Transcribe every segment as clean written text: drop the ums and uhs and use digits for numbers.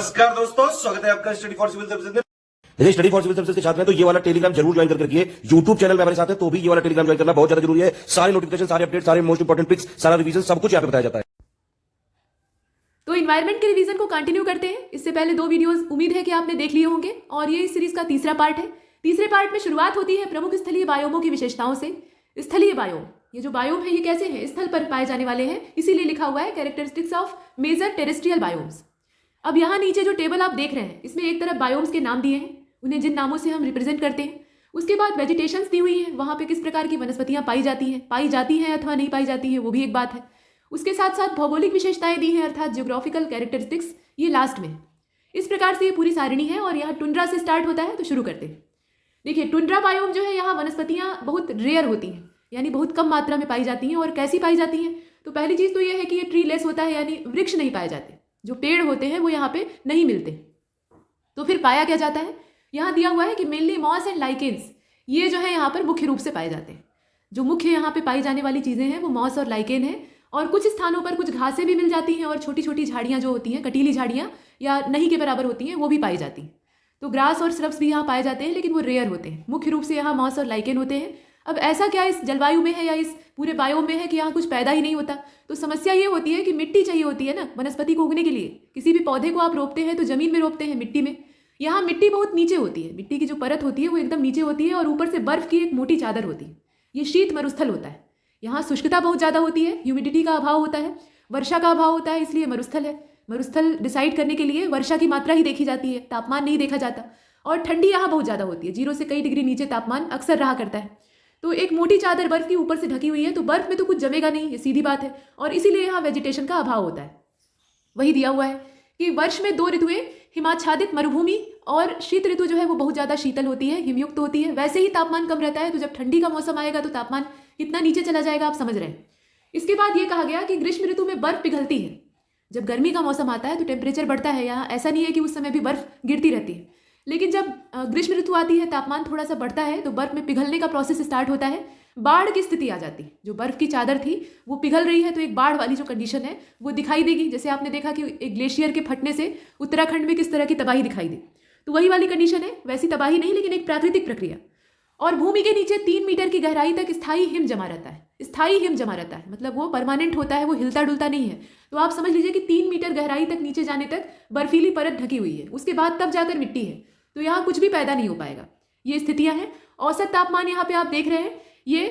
नमस्कार दोस्तों, स्वागत है आपका स्टडी फॉर सिविल सर्विसेज में। यदि स्टडी फॉर सिविल सर्विसेज के छात्र हैं तो ये वाला टेलीग्राम जरूर ज्वाइन करके रखिए। यूट्यूब चैनल में हमारे साथ है तो भी ये वाला टेलीग्राम ज्वाइन करना बहुत ज्यादा जरूरी है। सारे नोटिफिकेशन, सारे अपडेट, सारे मोस्ट इंपोर्टेंट पिक्स, सारा रिवीजन सब कुछ यहाँ पे बताया जाता है। तो इन्वायरमेंट के रिवीजन को कंटिन्यू करते हैं। इससे पहले 2 वीडियोस उम्मीद है कि आपने देख लिए होंगे और ये इस सीरीज का तीसरा पार्ट है। तीसरे पार्ट में शुरुआत होती है प्रमुख स्थलीय बायोमों की विशेषताओं से। स्थलीय बायोम, ये जो बायोम है ये कैसे हैं? स्थल पर पाए जाने वाले हैं, इसीलिए लिखा हुआ है characteristics of major terrestrial biomes. अब यहाँ नीचे जो टेबल आप देख रहे हैं इसमें एक तरफ बायोम्स के नाम दिए हैं, उन्हें जिन नामों से हम रिप्रेजेंट करते हैं। उसके बाद वेजिटेशंस दी हुई हैं, वहाँ पे किस प्रकार की वनस्पतियाँ पाई जाती हैं अथवा नहीं पाई जाती हैं, वो भी एक बात है। उसके साथ साथ भौगोलिक विशेषताएं दी हैं, अर्थात जियोग्राफिकल कैरेक्टरिस्टिक्स, ये लास्ट में। इस प्रकार से ये पूरी सारणी है और यहाँ टुंड्रा से स्टार्ट होता है। तो शुरू करते हैं। देखिए, टुंड्रा बायोम जो है यहाँ वनस्पतियाँ बहुत रेयर होती हैं, यानी बहुत कम मात्रा में पाई जाती हैं। और कैसी पाई जाती हैं? तो पहली चीज़ तो ये है कि ये ट्री लेस होता है, यानी वृक्ष नहीं पाए जाते, जो पेड़ होते हैं वो यहाँ पे नहीं मिलते। तो फिर पाया क्या जाता है? यहाँ दिया हुआ है कि मेनली मॉस एंड लाइकेन्स, ये जो है यहाँ पर मुख्य रूप से पाए जाते हैं। जो मुख्य यहाँ पे पाई जाने वाली चीज़ें हैं वो मॉस और लाइकेन है। और कुछ स्थानों पर कुछ घासें भी मिल जाती हैं और छोटी छोटी झाड़ियाँ जो होती हैं, कटीली झाड़ियाँ या नहीं के बराबर होती हैं, वो भी पाई जाती हैं। तो ग्रास और श्रब्स भी यहाँ पाए जाते हैं, लेकिन वो रेयर होते हैं। मुख्य रूप से यहाँ मॉस और लाइकेन होते हैं। अब ऐसा क्या इस जलवायु में है या इस पूरे बायोम में है कि यहाँ कुछ पैदा ही नहीं होता? तो समस्या ये होती है कि मिट्टी चाहिए होती है ना वनस्पति को उगने के लिए। किसी भी पौधे को आप रोपते हैं तो जमीन में रोपते हैं, मिट्टी में। यहाँ मिट्टी बहुत नीचे होती है, मिट्टी की जो परत होती है वो एकदम नीचे होती है और ऊपर से बर्फ की एक मोटी चादर होती है। ये शीत मरुस्थल होता है। यहाँ शुष्कता बहुत ज़्यादा होती है, ह्यूमिडिटी का अभाव होता है, वर्षा का अभाव होता है, इसलिए मरुस्थल है। मरुस्थल डिसाइड करने के लिए वर्षा की मात्रा ही देखी जाती है, तापमान नहीं देखा जाता। और ठंडी यहाँ बहुत ज़्यादा होती है, 0 से कई डिग्री नीचे तापमान अक्सर रहा करता है। तो एक मोटी चादर बर्फ की ऊपर से ढकी हुई है, तो बर्फ में तो कुछ जमेगा नहीं, ये सीधी बात है। और इसीलिए यहाँ वेजिटेशन का अभाव होता है। वही दिया हुआ है कि वर्ष में 2 ऋतुएं, हिमाच्छादित मरुभूमि और शीत ऋतु जो है वो बहुत ज़्यादा शीतल होती है, हिमयुक्त होती है। वैसे ही तापमान कम रहता है, तो जब ठंडी का मौसम आएगा तो तापमान कितना नीचे चला जाएगा, आप समझ रहे हैं। इसके बाद ये कहा गया कि ग्रीष्म ऋतु में बर्फ पिघलती है। जब गर्मी का मौसम आता है तो टेम्परेचर बढ़ता है। यहाँ ऐसा नहीं है कि उस समय भी बर्फ गिरती रहती है, लेकिन जब ग्रीष्म ऋतु आती है, तापमान थोड़ा सा बढ़ता है, तो बर्फ में पिघलने का प्रोसेस स्टार्ट होता है। बाढ़ की स्थिति आ जाती है। जो बर्फ की चादर थी वो पिघल रही है, तो एक बाढ़ वाली जो कंडीशन है वो दिखाई देगी। जैसे आपने देखा कि एक ग्लेशियर के फटने से उत्तराखंड में किस तरह की तबाही दिखाई दी, तो वही वाली कंडीशन है। वैसी तबाही नहीं, लेकिन एक प्राकृतिक प्रक्रिया। और भूमि के नीचे 3 मीटर की गहराई तक स्थायी हिम जमा रहता है। स्थायी हिम जमा रहता है मतलब वो परमानेंट होता है, वो हिलता डुलता नहीं है। तो आप समझ लीजिए कि 3 मीटर गहराई तक नीचे जाने तक बर्फीली परत ढकी हुई है। उसके बाद तब जाकर मिट्टी है, तो यहाँ कुछ भी पैदा नहीं हो पाएगा। ये स्थितियाँ हैं। औसत तापमान यहाँ पे आप देख रहे हैं ये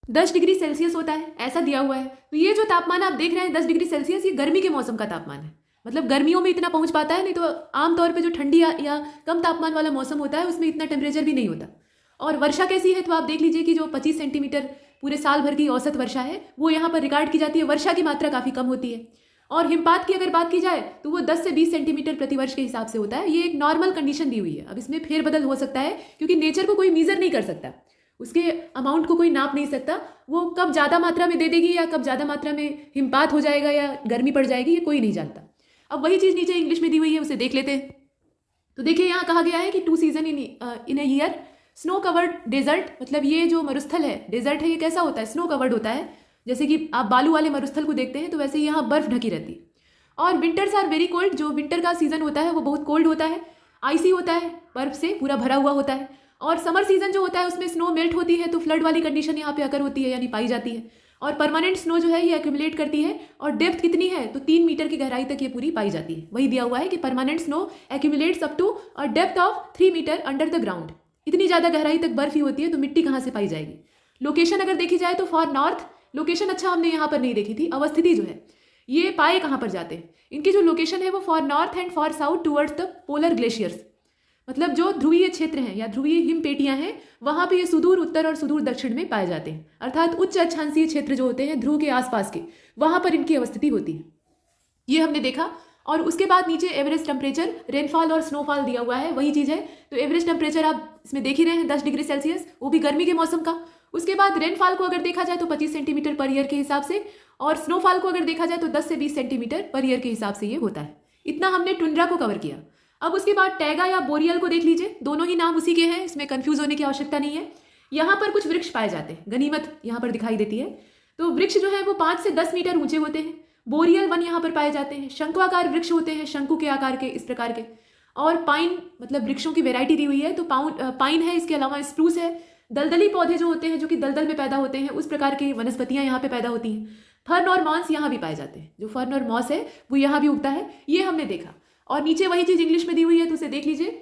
10 डिग्री सेल्सियस होता है, ऐसा दिया हुआ है। तो ये जो तापमान आप देख रहे हैं 10 डिग्री सेल्सियस, ये गर्मी के मौसम का तापमान है। मतलब गर्मियों में इतना पहुंच पाता है, नहीं तो आमतौर पे जो ठंडी या कम तापमान वाला मौसम होता है उसमें इतना टेम्परेचर भी नहीं होता। और वर्षा कैसी है? तो आप देख लीजिए कि जो 25 सेंटीमीटर पूरे साल भर की औसत वर्षा है वो यहाँ पर रिकॉर्ड की जाती है। वर्षा की मात्रा काफ़ी कम होती है। और हिमपात की अगर बात की जाए तो वो 10 से 20 सेंटीमीटर प्रतिवर्ष के हिसाब से होता है। ये एक नॉर्मल कंडीशन दी हुई है। अब इसमें फेरबदल हो सकता है, क्योंकि नेचर को कोई मीज़र नहीं कर सकता, उसके अमाउंट को कोई नाप नहीं सकता। वो कब ज़्यादा मात्रा में दे देगी या कब ज़्यादा मात्रा में हिमपात हो जाएगा या गर्मी पड़ जाएगी, ये कोई नहीं जानता। अब वही चीज़ नीचे इंग्लिश में दी हुई है, उसे देख लेते हैं। तो देखिए, यहाँ कहा गया है कि 2 season in a year, snow covered desert. मतलब ये जो मरुस्थल है, डेजर्ट है, ये कैसा होता है? स्नो कवर्ड होता है। जैसे कि आप बालू वाले मरुस्थल को देखते हैं तो वैसे ही यहाँ बर्फ ढकी रहती है। और विंटर्स आर वेरी कोल्ड, जो विंटर का सीजन होता है वो बहुत कोल्ड होता है, आइसी होता है, बर्फ से पूरा भरा हुआ होता है। और समर सीजन जो होता है उसमें स्नो मेल्ट होती है, तो फ्लड वाली कंडीशन यहाँ पे अकर होती है, यानी पाई जाती है। और परमानेंट स्नो जो है ये एक्यूमुलेट करती है। और डेप्थ कितनी है? तो 3 मीटर की गहराई तक ये पूरी पाई जाती है। वही दिया हुआ है कि permanent snow accumulates up to a depth of 3 metre under the ground. इतनी ज़्यादा गहराई तक बर्फ ही होती है, तो मिट्टी कहाँ से पाई जाएगी? लोकेशन अगर देखी जाए तो फॉर नॉर्थ, लोकेशन अच्छा हमने यहाँ पर नहीं देखी थी। अवस्थिति जो है ये पाए कहाँ पर जाते हैं? इनकी जो लोकेशन है वो for north and for south towards the polar glaciers. मतलब जो ध्रुवीय क्षेत्र हैं या ध्रुवीय हिमपेटियां हैं, वहाँ पे ये सुदूर उत्तर और सुदूर दक्षिण में पाए जाते हैं। अर्थात उच्च अक्षांशीय क्षेत्र जो होते हैं ध्रुव के आसपास के, वहाँ पर इनकी अवस्थिति होती है। ये हमने देखा। और उसके बाद नीचे एवरेज टेम्परेचर, रेनफॉल और स्नोफॉल दिया हुआ है, वही चीज़ है। तो एवरेज टेम्परेचर आप इसमें देख ही रहे हैं 10 डिग्री सेल्सियस, वो भी गर्मी के मौसम का। उसके बाद रेनफॉल को अगर देखा जाए तो 25 सेंटीमीटर पर ईयर के हिसाब से, और स्नोफॉल को अगर देखा जाए तो 10 से 20 सेंटीमीटर पर ईयर के हिसाब से ये होता है। इतना हमने टुंड्रा को कवर किया। अब उसके बाद टैगा या बोरियल को देख लीजिए, दोनों ही नाम उसी के हैं, इसमें कंफ्यूज होने की आवश्यकता नहीं है। यहाँ पर कुछ वृक्ष पाए जाते हैं, गनीमत यहाँ पर दिखाई देती है। तो वृक्ष जो है वो 5 से 10 मीटर ऊंचे होते हैं। बोरियल वन यहाँ पर पाए जाते हैं। शंक्वाकार वृक्ष होते हैं, शंकु के आकार के, इस प्रकार के। और पाइन मतलब वृक्षों की वेराइटी दी हुई है, तो पाइन है, इसके अलावा स्प्रूस है। दलदली पौधे जो होते हैं, जो कि दलदल में पैदा होते हैं, उस प्रकार की वनस्पतियां यहाँ पे पैदा होती हैं। फर्न और मॉस यहाँ भी पाए जाते हैं। जो फर्न और मॉस है वो यहाँ भी उगता है, ये हमने देखा। और नीचे वही चीज़ इंग्लिश में दी हुई है, तो उसे देख लीजिए।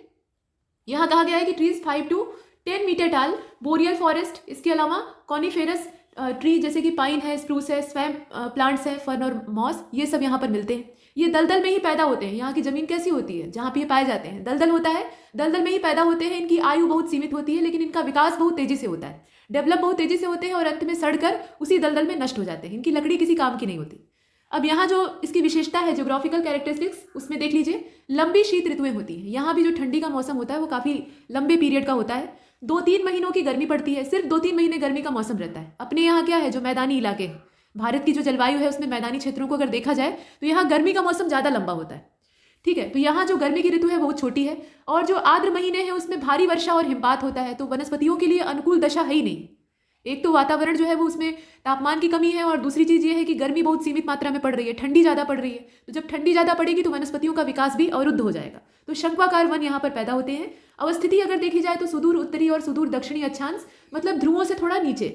यहाँ कहा गया है कि ट्रीज 5 to 10 मीटर टाल, बोरियल फॉरेस्ट, इसके अलावा कॉनिफेरस ट्री जैसे कि पाइन है, स्प्रूस है, स्वैम्प प्लांट्स है, फर्न और मॉस, ये सब यहाँ पर मिलते हैं। ये दलदल में ही पैदा होते हैं। यहाँ की ज़मीन कैसी होती है, जहाँ पे ये पाए जाते हैं, दलदल होता है, दलदल में ही पैदा होते हैं। इनकी आयु बहुत सीमित होती है, लेकिन इनका विकास बहुत तेज़ी से होता है, डेवलप बहुत तेज़ी से होते हैं और अंत में सड़कर उसी दलदल में नष्ट हो जाते हैं। इनकी लकड़ी किसी काम की नहीं होती। अब यहाँ जो इसकी विशेषता है, ज्योग्राफिकल कैरेक्टरिस्टिक्स, उसमें देख लीजिए, लंबी शीत ऋतुएं होती हैं। यहाँ भी जो ठंडी का मौसम होता है वो काफ़ी लंबे पीरियड का होता है। 2-3 महीनों की गर्मी पड़ती है, सिर्फ 2-3 महीने गर्मी का मौसम रहता है। अपने यहाँ क्या है, जो मैदानी इलाके हैं, भारत की जो जलवायु है उसमें मैदानी क्षेत्रों को अगर देखा जाए तो यहाँ गर्मी का मौसम ज़्यादा लंबा होता है। ठीक है, तो यहाँ जो गर्मी की ऋतु है बहुत छोटी है, और जो आर्द्र महीने हैं उसमें भारी वर्षा और हिमपात होता है। तो वनस्पतियों के लिए अनुकूल दशा है ही नहीं। एक तो वातावरण जो है वो उसमें तापमान की कमी है, और दूसरी चीज़ ये है कि गर्मी बहुत सीमित मात्रा में पड़ रही है, ठंडी ज़्यादा पड़ रही है। तो जब ठंडी ज़्यादा पड़ेगी तो वनस्पतियों का विकास भी अवरुद्ध हो जाएगा। तो शंक्वाकार वन यहाँ पर पैदा होते हैं। अवस्थिति अगर देखी जाए तो सुदूर उत्तरी और सुदूर दक्षिणी अक्षांश, मतलब ध्रुवों से थोड़ा नीचे।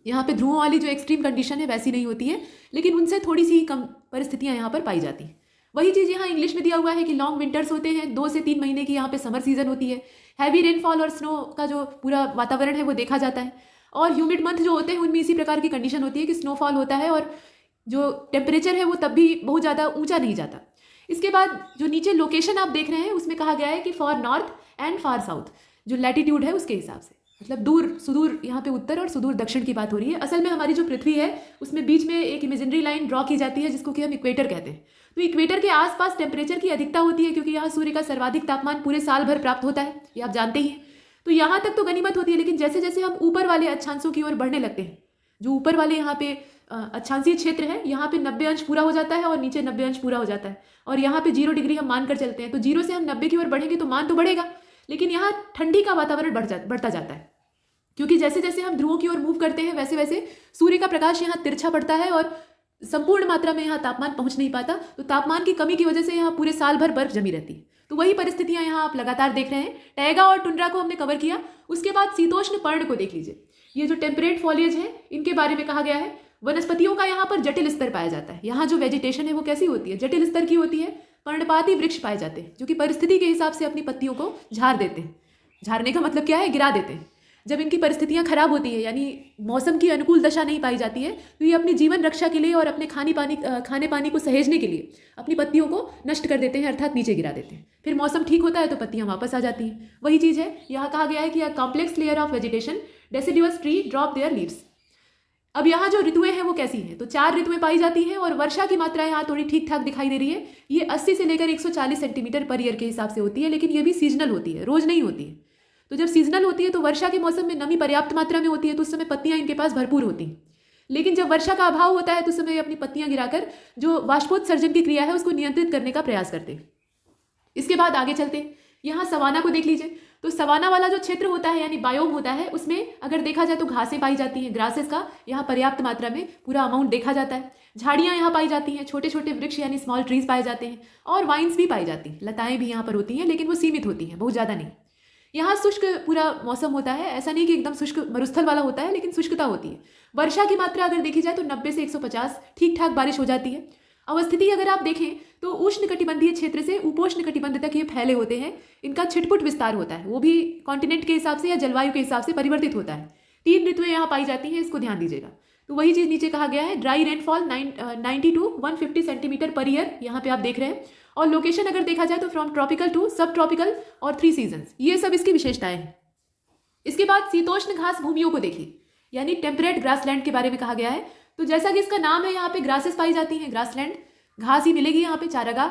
यहाँ पे ध्रुवों वाली जो एक्सट्रीम कंडीशन है वैसी नहीं होती है, लेकिन उनसे थोड़ी सी कम परिस्थितियाँ यहाँ पर पाई जाती हैं। वही चीज़ यहाँ इंग्लिश में दिया हुआ है कि लॉन्ग विंटर्स होते हैं, 2 से 3 महीने की यहाँ पे समर सीजन होती है। हैवी रेनफॉल और स्नो का जो पूरा वातावरण है वो देखा जाता है। और ह्यूमिड मंथ जो होते हैं उनमें इसी प्रकार की कंडीशन होती है कि स्नोफॉल होता है, और जो टेम्परेचर है वो तब भी बहुत ज़्यादा ऊंचा नहीं जाता। इसके बाद जो नीचे लोकेशन आप देख रहे हैं उसमें कहा गया है कि for north and far south, जो लैटिट्यूड है उसके हिसाब से, मतलब दूर सुदूर, यहाँ पे उत्तर और सुदूर दक्षिण की बात हो रही है। असल में हमारी जो पृथ्वी है उसमें बीच में एक इमेजिनरी लाइन ड्रॉ की जाती है जिसको कि हम इक्वेटर कहते हैं। तो इक्वेटर के आसपास टेम्परेचर की अधिकता होती है, क्योंकि यहाँ सूर्य का सर्वाधिक तापमान पूरे साल भर प्राप्त होता है, ये आप जानते ही हैं। तो यहाँ तक तो गनीमत होती है, लेकिन जैसे जैसे हम ऊपर वाले अक्षांशों की ओर बढ़ने लगते हैं, जो ऊपर वाले यहाँ पे अक्षांशीय क्षेत्र है, यहाँ पे 90 अंश पूरा हो जाता है और नीचे 90 अंश पूरा हो जाता है, और यहाँ पे 0 डिग्री हम मान कर चलते हैं। तो 0 से हम 90 की ओर बढ़ेंगे तो मान तो बढ़ेगा, लेकिन यहाँ ठंडी का वातावरण बढ़ता जाता है, क्योंकि जैसे जैसे हम ध्रुवों की ओर मूव करते हैं वैसे वैसे सूर्य का प्रकाश यहाँ तिरछा पड़ता है और संपूर्ण मात्रा में यहाँ तापमान पहुँच नहीं पाता। तो तापमान की कमी की वजह से यहाँ पूरे साल भर बर्फ जमी रहती है। तो वही परिस्थितियां यहाँ आप लगातार देख रहे हैं। टैगा और टुंड्रा को हमने कवर किया। उसके बाद शीतोष्ण पर्ण को देख लीजिए। ये जो टेम्परेट फॉलिएज है इनके बारे में कहा गया है। वनस्पतियों का यहाँ पर जटिल स्तर पाया जाता है। यहाँ जो वेजिटेशन है वो कैसी होती है, जटिल स्तर की होती है। पर्णपाती वृक्ष पाए जाते हैं जो कि परिस्थिति के हिसाब से अपनी पत्तियों को झाड़ देते हैं। झाड़ने का मतलब क्या है, गिरा देते हैं। जब इनकी परिस्थितियां खराब होती है, यानी मौसम की अनुकूल दशा नहीं पाई जाती है, तो ये अपनी जीवन रक्षा के लिए और अपने खाने पानी को सहेजने के लिए अपनी पत्तियों को नष्ट कर देते हैं, अर्थात नीचे गिरा देते हैं। फिर मौसम ठीक होता है तो पत्तियां वापस आ जाती हैं। वही चीज़ है, यहाँ कहा गया है कि complex layer of vegetation deciduous tree drop there leaves. अब यहाँ जो ऋतुएं हैं वो कैसी हैं, तो 4 ऋतुएं पाई जाती हैं और वर्षा की मात्रा यहाँ थोड़ी ठीक ठाक दिखाई दे रही है। ये 80 से लेकर 140 सेंटीमीटर पर ईयर के हिसाब से होती है, लेकिन ये भी सीजनल होती है, रोज नहीं होती है। तो जब सीजनल होती है तो वर्षा के मौसम में नमी पर्याप्त मात्रा में होती है, तो उस समय पत्तियां इनके पास भरपूर होती हैं। लेकिन जब वर्षा का अभाव होता है तो उस समय अपनी पत्तियां गिराकर जो वाष्पोत्सर्जन की क्रिया है उसको नियंत्रित करने का प्रयास करते हैं। इसके बाद आगे चलते हैं, यहाँ सवाना को देख लीजिए। तो सवाना वाला जो क्षेत्र होता है यानी बायोम होता है, उसमें अगर देखा जाए तो घासें पाई जाती हैं। ग्रासेस का यहाँ पर्याप्त मात्रा में पूरा अमाउंट देखा जाता है। झाड़ियाँ यहाँ पाई जाती हैं, छोटे छोटे वृक्ष यानी स्मॉल ट्रीज पाए जाते हैं, और वाइन्स भी पाई जाती हैं। लताएं भी यहाँ पर होती हैं, लेकिन वो सीमित होती हैं, बहुत ज़्यादा नहीं। यहाँ शुष्क पूरा मौसम होता है, ऐसा नहीं कि एकदम शुष्क मरुस्थल वाला होता है, लेकिन शुष्कता होती है। वर्षा की मात्रा अगर देखी जाए तो 90 से 150 ठीक ठाक बारिश हो जाती है। अवस्थिति अगर आप देखें तो उष्ण कटिबंधीय क्षेत्र से उपोष्ण कटिबंध तक ये फैले होते हैं। इनका छिटपुट विस्तार होता है, वो भी कॉन्टिनेंट के हिसाब से या जलवायु के हिसाब से परिवर्तित होता है। 3 ऋतुएं यहाँ पाई जाती हैं, इसको ध्यान दीजिएगा। तो वही चीज़ नीचे कहा गया है, dry rainfall 90 to 150 centimetre per year, यहाँ पे आप देख रहे हैं। और लोकेशन अगर देखा जाए तो फ्रॉम ट्रॉपिकल टू सब ट्रॉपिकल और 3 सीजन्स, ये सब इसकी विशेषताएं हैं। इसके बाद शीतोष्ण घास भूमियों को देखिए, यानी टेम्परेट ग्रासलैंड के बारे में कहा गया है। तो जैसा कि इसका नाम है, यहाँ पे ग्रासेस पाई जाती हैं, ग्रासलैंड, घास ही मिलेगी यहाँ पे, चारागाह।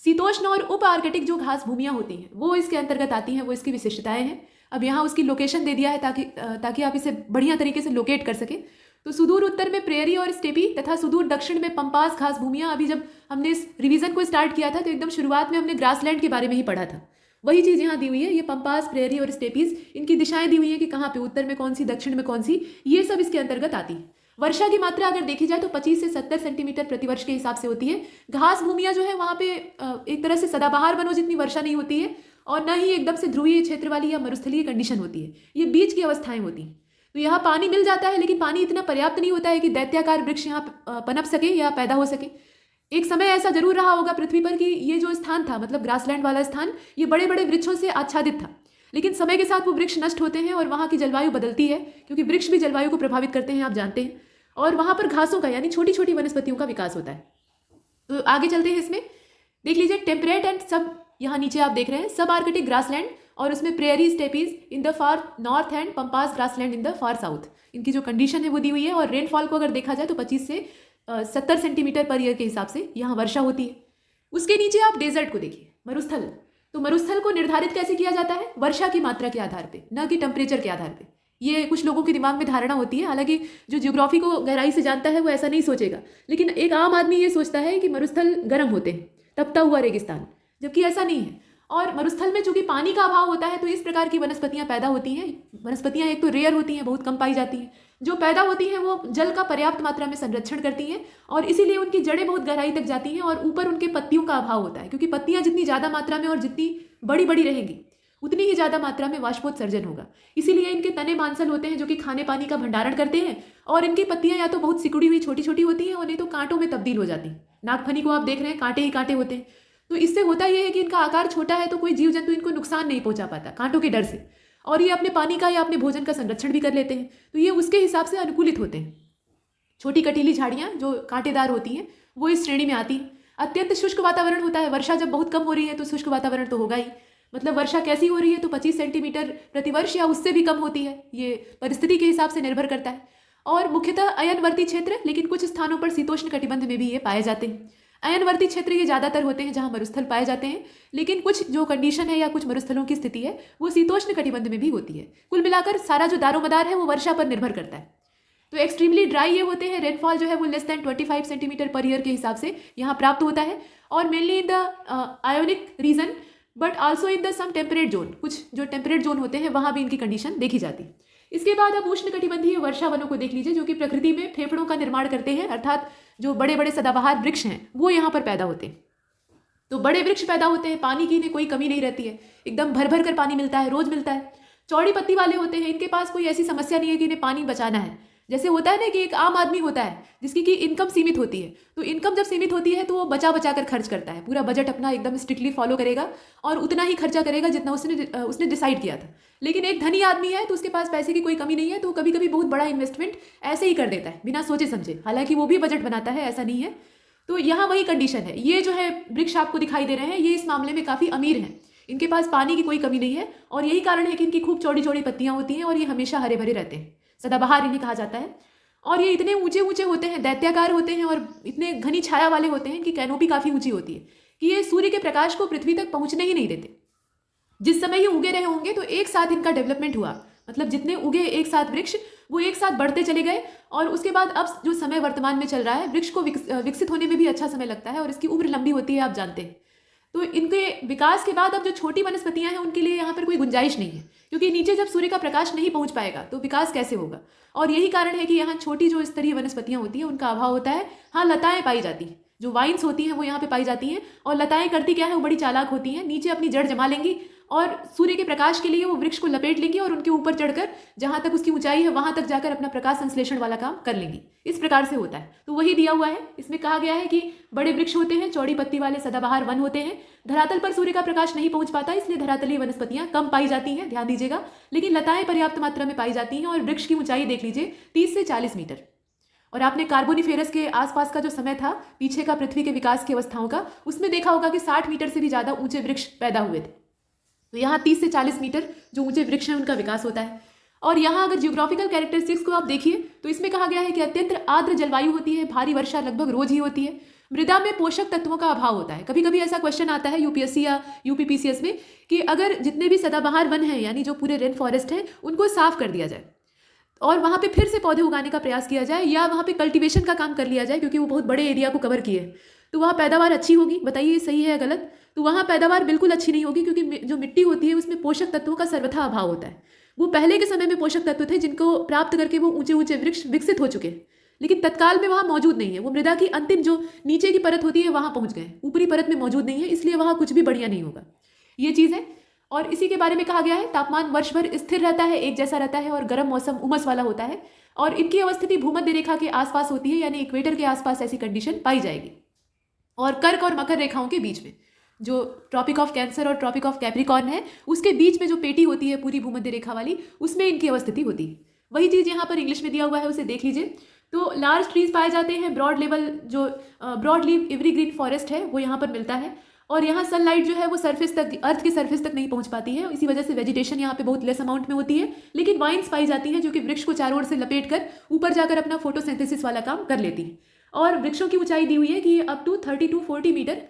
शीतोष्ण और उप आर्कटिक जो घास भूमियाँ होती हैं वो इसके अंतर्गत आती हैं, वो इसकी विशिष्टताएं हैं। अब यहाँ उसकी लोकेशन दे दिया है ताकि आप इसे बढ़िया तरीके से लोकेट कर सकें। तो सुदूर उत्तर में प्रेरी और स्टेपी तथा सुदूर दक्षिण में पंपास घास भूमियाँ। अभी जब हमने इस रिवीजन को स्टार्ट किया था तो एकदम शुरुआत में हमने ग्रासलैंड के बारे में ही पढ़ा था। वही चीज़ यहाँ दी हुई है, ये पंपास, प्रेरी और स्टेपीज, इनकी दिशाएं दी हुई है कि कहाँ पे उत्तर में कौन सी, दक्षिण में कौन सी, ये सब इसके अंतर्गत आती है। वर्षा की मात्रा अगर देखी जाए तो 25 से 70 सेंटीमीटर प्रतिवर्ष के हिसाब से होती है। घास भूमियाँ जो है वहाँ पे एक तरह से सदाबहार वनों जितनी वर्षा नहीं होती है और न ही एकदम से ध्रुवीय क्षेत्र वाली या मरुस्थलीय कंडीशन होती है, ये बीच की अवस्थाएं होती हैं। तो यहाँ पानी मिल जाता है, लेकिन पानी इतना पर्याप्त नहीं होता है कि दैत्याकार वृक्ष यहाँ पनप सके या पैदा हो सके। एक समय ऐसा जरूर रहा होगा पृथ्वी पर कि ये जो स्थान था, मतलब ग्रासलैंड वाला स्थान, ये बड़े बड़े वृक्षों से आच्छादित था, लेकिन समय के साथ वो वृक्ष नष्ट होते हैं और वहाँ की जलवायु बदलती है, क्योंकि वृक्ष भी जलवायु को प्रभावित करते हैं, आप जानते हैं। और वहाँ पर घासों का यानी छोटी छोटी वनस्पतियों का विकास होता है। तो आगे चलते हैं, इसमें देख लीजिए टेम्परेट एंड सब, यहाँ नीचे आप देख रहे हैं सब आर्कटिक ग्रासलैंड, और उसमें prairie steppes in the far north and pampas grassland in the far south, इनकी जो कंडीशन है वो दी हुई है। और रेनफॉल को अगर देखा जाए तो 25 से 70 सेंटीमीटर पर ईयर के हिसाब से यहाँ वर्षा होती है। उसके नीचे आप डेजर्ट को देखिए, मरुस्थल। तो मरुस्थल को निर्धारित कैसे किया जाता है? वर्षा की मात्रा के आधार पे, न कि टेम्परेचर के आधार पे। ये कुछ लोगों के दिमाग में धारणा होती है, हालांकि जो ज्योग्राफी को गहराई से जानता है वो ऐसा नहीं सोचेगा, लेकिन एक आम आदमी ये सोचता है कि मरुस्थल गर्म होते हैं, तपता हुआ रेगिस्तान, जबकि ऐसा नहीं है। और मरुस्थल में चूंकि पानी का अभाव होता है तो इस प्रकार की वनस्पतियां पैदा होती हैं। वनस्पतियां एक तो रेयर होती हैं, बहुत कम पाई जाती हैं, जो पैदा होती हैं वो जल का पर्याप्त मात्रा में संरक्षण करती हैं और इसीलिए उनकी जड़ें बहुत गहराई तक जाती हैं और ऊपर उनके पत्तियों का अभाव होता है, क्योंकि पत्तियां जितनी ज़्यादा मात्रा में और जितनी बड़ी बड़ी रहेंगी उतनी ही ज़्यादा मात्रा में वाष्पोत्सर्जन होगा। इसीलिए इनके तने मांसल होते हैं जो कि खाने पानी का भंडारण करते हैं, और इनकी पत्तियां या तो बहुत सिकुड़ी हुई छोटी छोटी होती हैं और नहीं तो कांटों में तब्दील हो जाती हैं। नागफनी को आप देख रहे हैं, कांटे ही कांटे होते हैं। तो इससे होता यह है कि इनका आकार छोटा है तो कोई जीव जंतु इनको नुकसान नहीं पहुंचा पाता कांटों के डर से, और ये अपने पानी का या अपने भोजन का संरक्षण भी कर लेते हैं, तो ये उसके हिसाब से अनुकूलित होते हैं। छोटी कटीली झाड़ियाँ जो कांटेदार होती हैं वो इस श्रेणी में आती हैं। अत्यंत शुष्क वातावरण होता है, वर्षा जब बहुत कम हो रही है तो शुष्क वातावरण तो होगा ही, मतलब वर्षा कैसी हो रही है तो 25 सेंटीमीटर प्रतिवर्ष या उससे भी कम होती है, ये परिस्थिति के हिसाब से निर्भर करता है। और मुख्यतः अयनवर्ती क्षेत्र, लेकिन कुछ स्थानों पर शीतोष्ण कटिबंध में भी ये पाए जाते हैं। अयनवर्ती क्षेत्र ये ज़्यादातर होते हैं जहाँ मरुस्थल पाए जाते हैं, लेकिन कुछ जो कंडीशन है या कुछ मरुस्थलों की स्थिति है वो शीतोष्ण कटिबंध में भी होती है। कुल मिलाकर सारा जो दारोमदार है वो वर्षा पर निर्भर करता है। तो एक्सट्रीमली ड्राई ये होते हैं, रेनफॉल जो है वो less than 25 centimetre per year के हिसाब से यहाँ प्राप्त होता है, और mainly in the ionic region but also in the some temperate zone, कुछ जो टेम्परेट जोन होते हैं वहाँ भी इनकी कंडीशन देखी जाती है। इसके बाद अब उष्णकटिबंधीय वर्षा वनों को देख लीजिए, जो कि प्रकृति में फेफड़ों का निर्माण करते हैं, अर्थात जो बड़े बड़े सदाबहार वृक्ष हैं वो यहाँ पर पैदा होते हैं। तो बड़े वृक्ष पैदा होते हैं, पानी की इन्हें कोई कमी नहीं रहती है, एकदम भर भर कर पानी मिलता है, रोज मिलता है। चौड़ी पत्ती वाले होते हैं, इनके पास कोई ऐसी समस्या नहीं है कि इन्हें पानी बचाना है। जैसे होता है ना कि एक आम आदमी होता है जिसकी कि इनकम सीमित होती है, तो इनकम जब सीमित होती है तो वो बचा बचा कर खर्च करता है, पूरा बजट अपना एकदम स्ट्रिक्टली फॉलो करेगा और उतना ही खर्चा करेगा जितना उसने डिसाइड किया था। लेकिन एक धनी आदमी है तो उसके पास पैसे की कोई कमी नहीं है, तो कभी कभी बहुत बड़ा इन्वेस्टमेंट ऐसे ही कर देता है बिना सोचे समझे, हालांकि वो भी बजट बनाता है, ऐसा नहीं है। तो यहाँ वही कंडीशन है। ये जो है वृक्ष आपको दिखाई दे रहे हैं, ये इस मामले में काफ़ी अमीर हैं, इनके पास पानी की कोई कमी नहीं है, और यही कारण है कि इनकी खूब चौड़ी चौड़ी पत्तियाँ होती हैं और ये हमेशा हरे भरे रहते हैं, सदाबहार इन्हें कहा जाता है। और ये इतने ऊंचे ऊंचे होते हैं, दैत्याकार होते हैं और इतने घनी छाया वाले होते हैं कि कैनोपी काफ़ी ऊंची होती है कि ये सूर्य के प्रकाश को पृथ्वी तक पहुंचने ही नहीं देते। जिस समय ये उगे रहे होंगे तो एक साथ इनका डेवलपमेंट हुआ, मतलब जितने उगे एक साथ वृक्ष वो एक साथ बढ़ते चले गए, और उसके बाद अब जो समय वर्तमान में चल रहा है, वृक्ष को विकसित होने में भी अच्छा समय लगता है और इसकी उम्र लंबी होती है, आप जानते हैं। तो इनके विकास के बाद अब जो छोटी वनस्पतियां हैं उनके लिए यहाँ पर कोई गुंजाइश नहीं है, क्योंकि नीचे जब सूर्य का प्रकाश नहीं पहुंच पाएगा तो विकास कैसे होगा। और यही कारण है कि यहाँ छोटी जो स्तरीय वनस्पतियां होती हैं उनका अभाव होता है। हाँ, लताएं पाई जाती हैं, जो वाइन्स होती हैं वो यहाँ पे पाई जाती हैं, और लताएं करती क्या है, वो बड़ी चालाक होती हैं, नीचे अपनी जड़ जमा लेंगी और सूर्य के प्रकाश के लिए वो वृक्ष को लपेट लेंगी और उनके ऊपर चढ़कर जहाँ तक उसकी ऊंचाई है वहाँ तक जाकर अपना प्रकाश संश्लेषण वाला काम कर लेंगी। इस प्रकार से होता है। तो वही दिया हुआ है, इसमें कहा गया है कि बड़े वृक्ष होते हैं, चौड़ी पत्ती वाले सदाबहार वन होते हैं, धरातल पर सूर्य का प्रकाश नहीं पहुंच पाता, इसलिए धरातलीय वनस्पतियां कम पाई जाती हैं, ध्यान दीजिएगा, लेकिन लताएं पर्याप्त मात्रा में पाई जाती हैं। और वृक्ष की ऊंचाई देख लीजिए 30 से 40 मीटर। और आपने कार्बोनिफेरस के आसपास का जो समय था पीछे का पृथ्वी के विकास की अवस्थाओं का, उसमें देखा होगा कि 60 मीटर से भी ज़्यादा ऊंचे वृक्ष पैदा हुए थे। तो यहाँ 30 से 40 मीटर जो ऊंचे वृक्ष हैं उनका विकास होता है। और यहाँ अगर जियोग्राफिकल कैरेक्टरिस्टिक्स को आप देखिए तो इसमें कहा गया है कि अत्यंत आर्द्र जलवायु होती है, भारी वर्षा लगभग रोज ही होती है, मृदा में पोषक तत्वों का अभाव होता है। कभी कभी ऐसा क्वेश्चन आता है यूपीएससी या यूपीपीसीएस में कि अगर जितने भी सदाबहार वन हैं यानी जो पूरे रेन फॉरेस्ट हैं उनको साफ कर दिया जाए और वहाँ पे फिर से पौधे उगाने का प्रयास किया जाए, या वहाँ पे कल्टीवेशन का काम कर लिया जाए, क्योंकि वो बहुत बड़े एरिया को कवर किए, तो वहाँ पैदावार अच्छी होगी। बताइए ये सही है या गलत? तो वहाँ पैदावार बिल्कुल अच्छी नहीं होगी, क्योंकि जो मिट्टी होती है उसमें पोषक तत्वों का सर्वथा अभाव होता है। वो पहले के समय में पोषक तत्व थे जिनको प्राप्त करके वो ऊंचे ऊंचे वृक्ष विकसित हो चुके, लेकिन तत्काल में वहाँ मौजूद नहीं है। वो मृदा की अंतिम जो नीचे की परत होती है वहाँ पहुँच गए, ऊपरी परत में मौजूद नहीं है, इसलिए वहाँ कुछ भी बढ़िया नहीं होगा। ये चीज़ है। और इसी के बारे में कहा गया है तापमान वर्ष भर स्थिर रहता है, एक जैसा रहता है और गर्म मौसम उमस वाला होता है और इनकी अवस्थिति भूमध्य रेखा के आसपास होती है, यानी इक्वेटर के आसपास ऐसी कंडीशन पाई जाएगी। और कर्क और मकर रेखाओं के बीच में जो ट्रॉपिक ऑफ कैंसर और ट्रॉपिक ऑफ कैप्रिकॉर्न है उसके बीच में जो पेटी होती है पूरी भूमध्य रेखा वाली, उसमें इनकी अवस्थिति होती है। वही चीज़ यहाँ पर इंग्लिश में दिया हुआ है, उसे देख लीजिए। तो लार्ज ट्रीज पाए जाते हैं, ब्रॉड लेवल जो ब्रॉड लीव एवरीग्रीन फॉरेस्ट है वो यहाँ पर मिलता है और यहाँ सनलाइट जो है वो सरफेस तक, अर्थ के सरफेस तक नहीं पहुँच पाती है, इसी वजह से वेजिटेशन यहाँ पे बहुत लेस अमाउंट में होती है। लेकिन वाइन्स पाई जाती हैं जो कि वृक्ष को चारों ओर से लपेट कर ऊपर जाकर अपना फोटोसिंथेसिस वाला काम कर लेती हैं। और वृक्षों की ऊंचाई दी हुई है कि ये up to 30 to 40 metre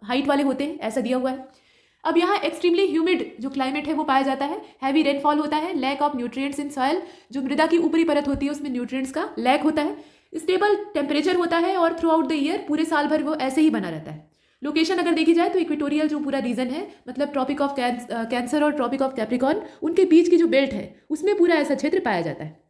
height वाले होते हैं, ऐसा दिया हुआ है। अब यहाँ एक्सट्रीमली ह्यूमिड जो क्लाइमेट है वो पाया जाता है, हैवी रेनफॉल होता है, lack of nutrients in soil, जो मृदा की ऊपरी परत होती है उसमें न्यूट्रिएंट्स का लैक होता है, स्टेबल टेम्परेचर होता है और थ्रू आउट द ईयर पूरे साल भर वो ऐसे ही बना रहता है। लोकेशन अगर देखी जाए तो इक्वेटोरियल जो पूरा रीजन है, मतलब ट्रॉपिक ऑफ कैंसर और ट्रॉपिक ऑफ कैप्रिकॉर्न, उनके बीच की जो बेल्ट है उसमें पूरा ऐसा क्षेत्र पाया जाता है।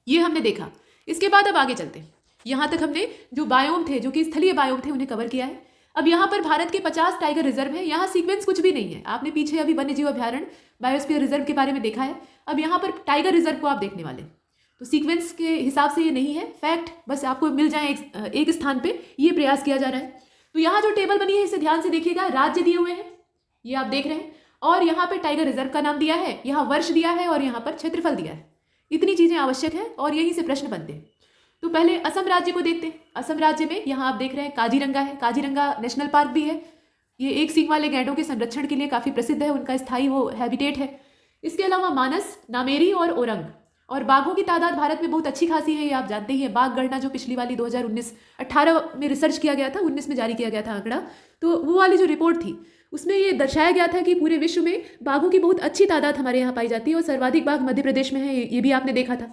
ये हमने देखा। इसके बाद अब आगे चलते हैं। यहाँ तक हमने जो बायोम थे, जो कि स्थलीय बायोम थे, उन्हें कवर किया है। अब यहाँ पर भारत के 50 टाइगर रिजर्व है। यहाँ सीक्वेंस कुछ भी नहीं है, आपने पीछे अभी वन्यजीव अभ्यारण्य बायोस्फीयर रिजर्व के बारे में देखा है। अब यहाँ पर टाइगर रिजर्व को आप देखने वाले, तो सीक्वेंस के हिसाब से ये नहीं है, फैक्ट बस आपको मिल जाए एक स्थान पे, ये प्रयास किया जा रहा है। तो यहाँ जो टेबल बनी है इसे ध्यान से देखिएगा, राज्य दिए हुए हैं, ये आप देख रहे हैं, और यहाँ पे टाइगर रिजर्व का नाम दिया है, यहाँ वर्ष दिया है और यहाँ पर क्षेत्रफल दिया है। इतनी चीज़ें आवश्यक है और यहीं से प्रश्न बनते हैं। तो पहले असम राज्य को देखते हैं। असम राज्य में यहाँ आप देख रहे हैं काजीरंगा है, काजीरंगा नेशनल पार्क भी है। ये एक सींग वाले गैंडों के संरक्षण के लिए काफ़ी प्रसिद्ध है, उनका स्थायी वो हैबिटेट है। इसके अलावा मानस, नामेरी और ओरंग। और बाघों की तादाद भारत में बहुत अच्छी खासी है, ये आप जानते ही हैं। बाघ गणना जो पिछली वाली 2018 में रिसर्च किया गया था, 19 में जारी किया गया था आंकड़ा, तो वो वाली जो रिपोर्ट थी उसमें ये दर्शाया गया था कि पूरे विश्व में बाघों की बहुत अच्छी तादाद हमारे यहाँ पाई जाती है और सर्वाधिक बाघ मध्य प्रदेश में है, ये भी आपने देखा था।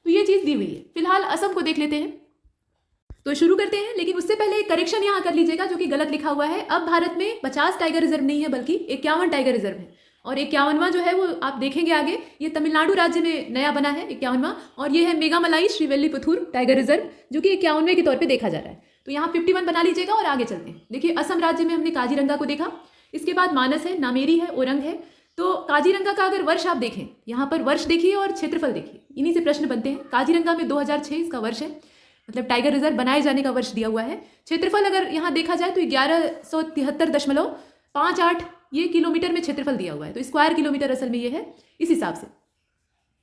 तो ये चीज़ दी हुई है। फिलहाल असम को देख लेते हैं, तो शुरू करते हैं। लेकिन उससे पहले एक करेक्शन यहाँ कर लीजिएगा जो कि गलत लिखा हुआ है। अब भारत में 50 टाइगर रिजर्व नहीं है बल्कि 51 टाइगर रिजर्व है, और 51वां जो है वो आप देखेंगे आगे, ये तमिलनाडु राज्य में नया बना है 51वां, और ये है मेघामलाई श्रीविल्लीपुथुर टाइगर रिजर्व जो कि 51वें के तौर पे देखा जा रहा है। तो यहाँ 51 बना लीजिएगा और आगे चलते हैं। देखिए असम राज्य में हमने काजीरंगा को देखा, इसके बाद मानस है, नामेरी है, ओरंग है। तो काजीरंगा का अगर वर्ष आप देखें, यहाँ पर वर्ष देखिए और क्षेत्रफल देखिए, इन्हीं से प्रश्न बनते हैं। काजीरंगा में 2006 इसका वर्ष है, मतलब टाइगर रिजर्व बनाए जाने का वर्ष दिया हुआ है। क्षेत्रफल अगर यहाँ देखा जाए तो 1173.58 ये किलोमीटर में क्षेत्रफल दिया हुआ है, तो स्क्वायर किलोमीटर असल में ये है इस हिसाब से।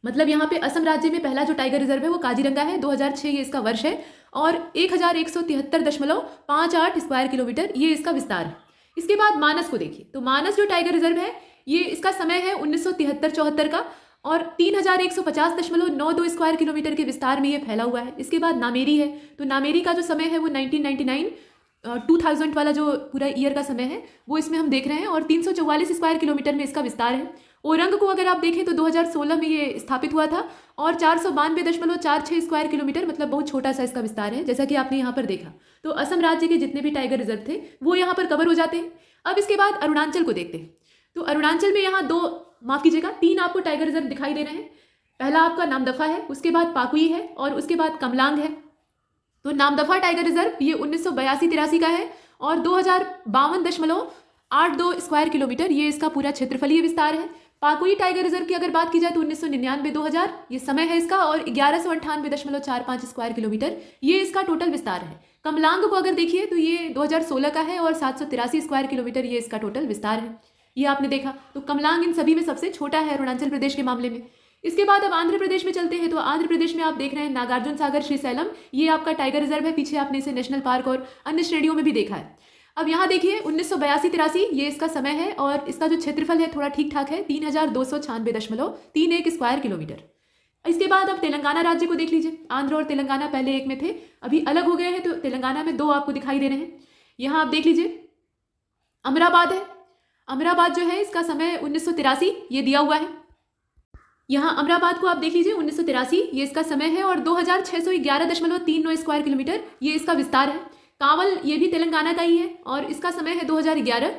मतलब यहाँ पे असम राज्य में पहला जो टाइगर रिजर्व है वो काजीरंगा है, 2006 ये इसका वर्ष है, और 1173.58 स्क्वायर किलोमीटर ये इसका विस्तार है। इसके बाद मानस को देखिए, तो मानस जो टाइगर रिजर्व है ये इसका समय है 1973-74 का, और 3150.92 स्क्वायर किलोमीटर के विस्तार में ये फैला हुआ है। इसके बाद नामेरी है, तो नामेरी का जो समय है वो 1999 2000 वाला जो पूरा ईयर का समय है वो इसमें हम देख रहे हैं, और 344 स्क्वायर किलोमीटर में इसका विस्तार है। ओरंग को अगर आप देखें तो 2016 में ये स्थापित हुआ था, और 492.46 स्क्वायर किलोमीटर, मतलब बहुत छोटा सा इसका विस्तार है, जैसा कि आपने यहाँ पर देखा। तो असम राज्य के जितने भी टाइगर रिजर्व थे वो यहाँ पर कवर हो जाते हैं। अब इसके बाद अरुणाचल को देखते हैं। तो अरुणाचल में यहाँ 3 आपको टाइगर रिजर्व दिखाई दे रहे हैं। पहला आपका नामदफा है, उसके बाद पाकुई है, और उसके बाद कमलांग है। तो नामदफा टाइगर रिजर्व ये 1982-83 का है, और 2052.82 स्क्वायर किलोमीटर ये इसका पूरा क्षेत्रफलीय विस्तार है। पाकुई टाइगर रिजर्व की अगर बात की जाए तो 1999-2000 ये समय है इसका, और 1198.45 स्क्वायर किलोमीटर ये इसका टोटल विस्तार है। कमलांग को अगर देखिए तो ये 2016 का है, और 783 स्क्वायर किलोमीटर ये इसका टोटल विस्तार है, ये आपने देखा। तो कमलांग इन सभी में सबसे छोटा है अरुणाचल प्रदेश के मामले में। इसके बाद अब आंध्र प्रदेश में चलते हैं। तो आंध्र प्रदेश में आप देख रहे हैं नागार्जुन सागर श्रीशैलम, ये आपका टाइगर रिजर्व है। पीछे आपने इसे नेशनल पार्क और अन्य श्रेणियों में भी देखा है। अब यहाँ देखिए 1982-83 ये इसका समय है, और इसका जो क्षेत्रफल है थोड़ा ठीक ठाक है, 3296.31 स्क्वायर किलोमीटर। इसके बाद अब तेलंगाना राज्य को देख लीजिए। आंध्र और तेलंगाना पहले एक में थे, अभी अलग हो गए हैं, तो तेलंगाना में 2 आपको दिखाई दे रहे हैं। यहाँ आप देख लीजिए अमराबाद है। अमराबाद जो है इसका समय 1983 ये दिया हुआ है। यहाँ अमराबाद को आप देख लीजिए 1983 ये इसका समय है, और 2611.39 स्क्वायर किलोमीटर ये इसका विस्तार है। कांवल ये भी तेलंगाना का ही है, और इसका समय है 2011,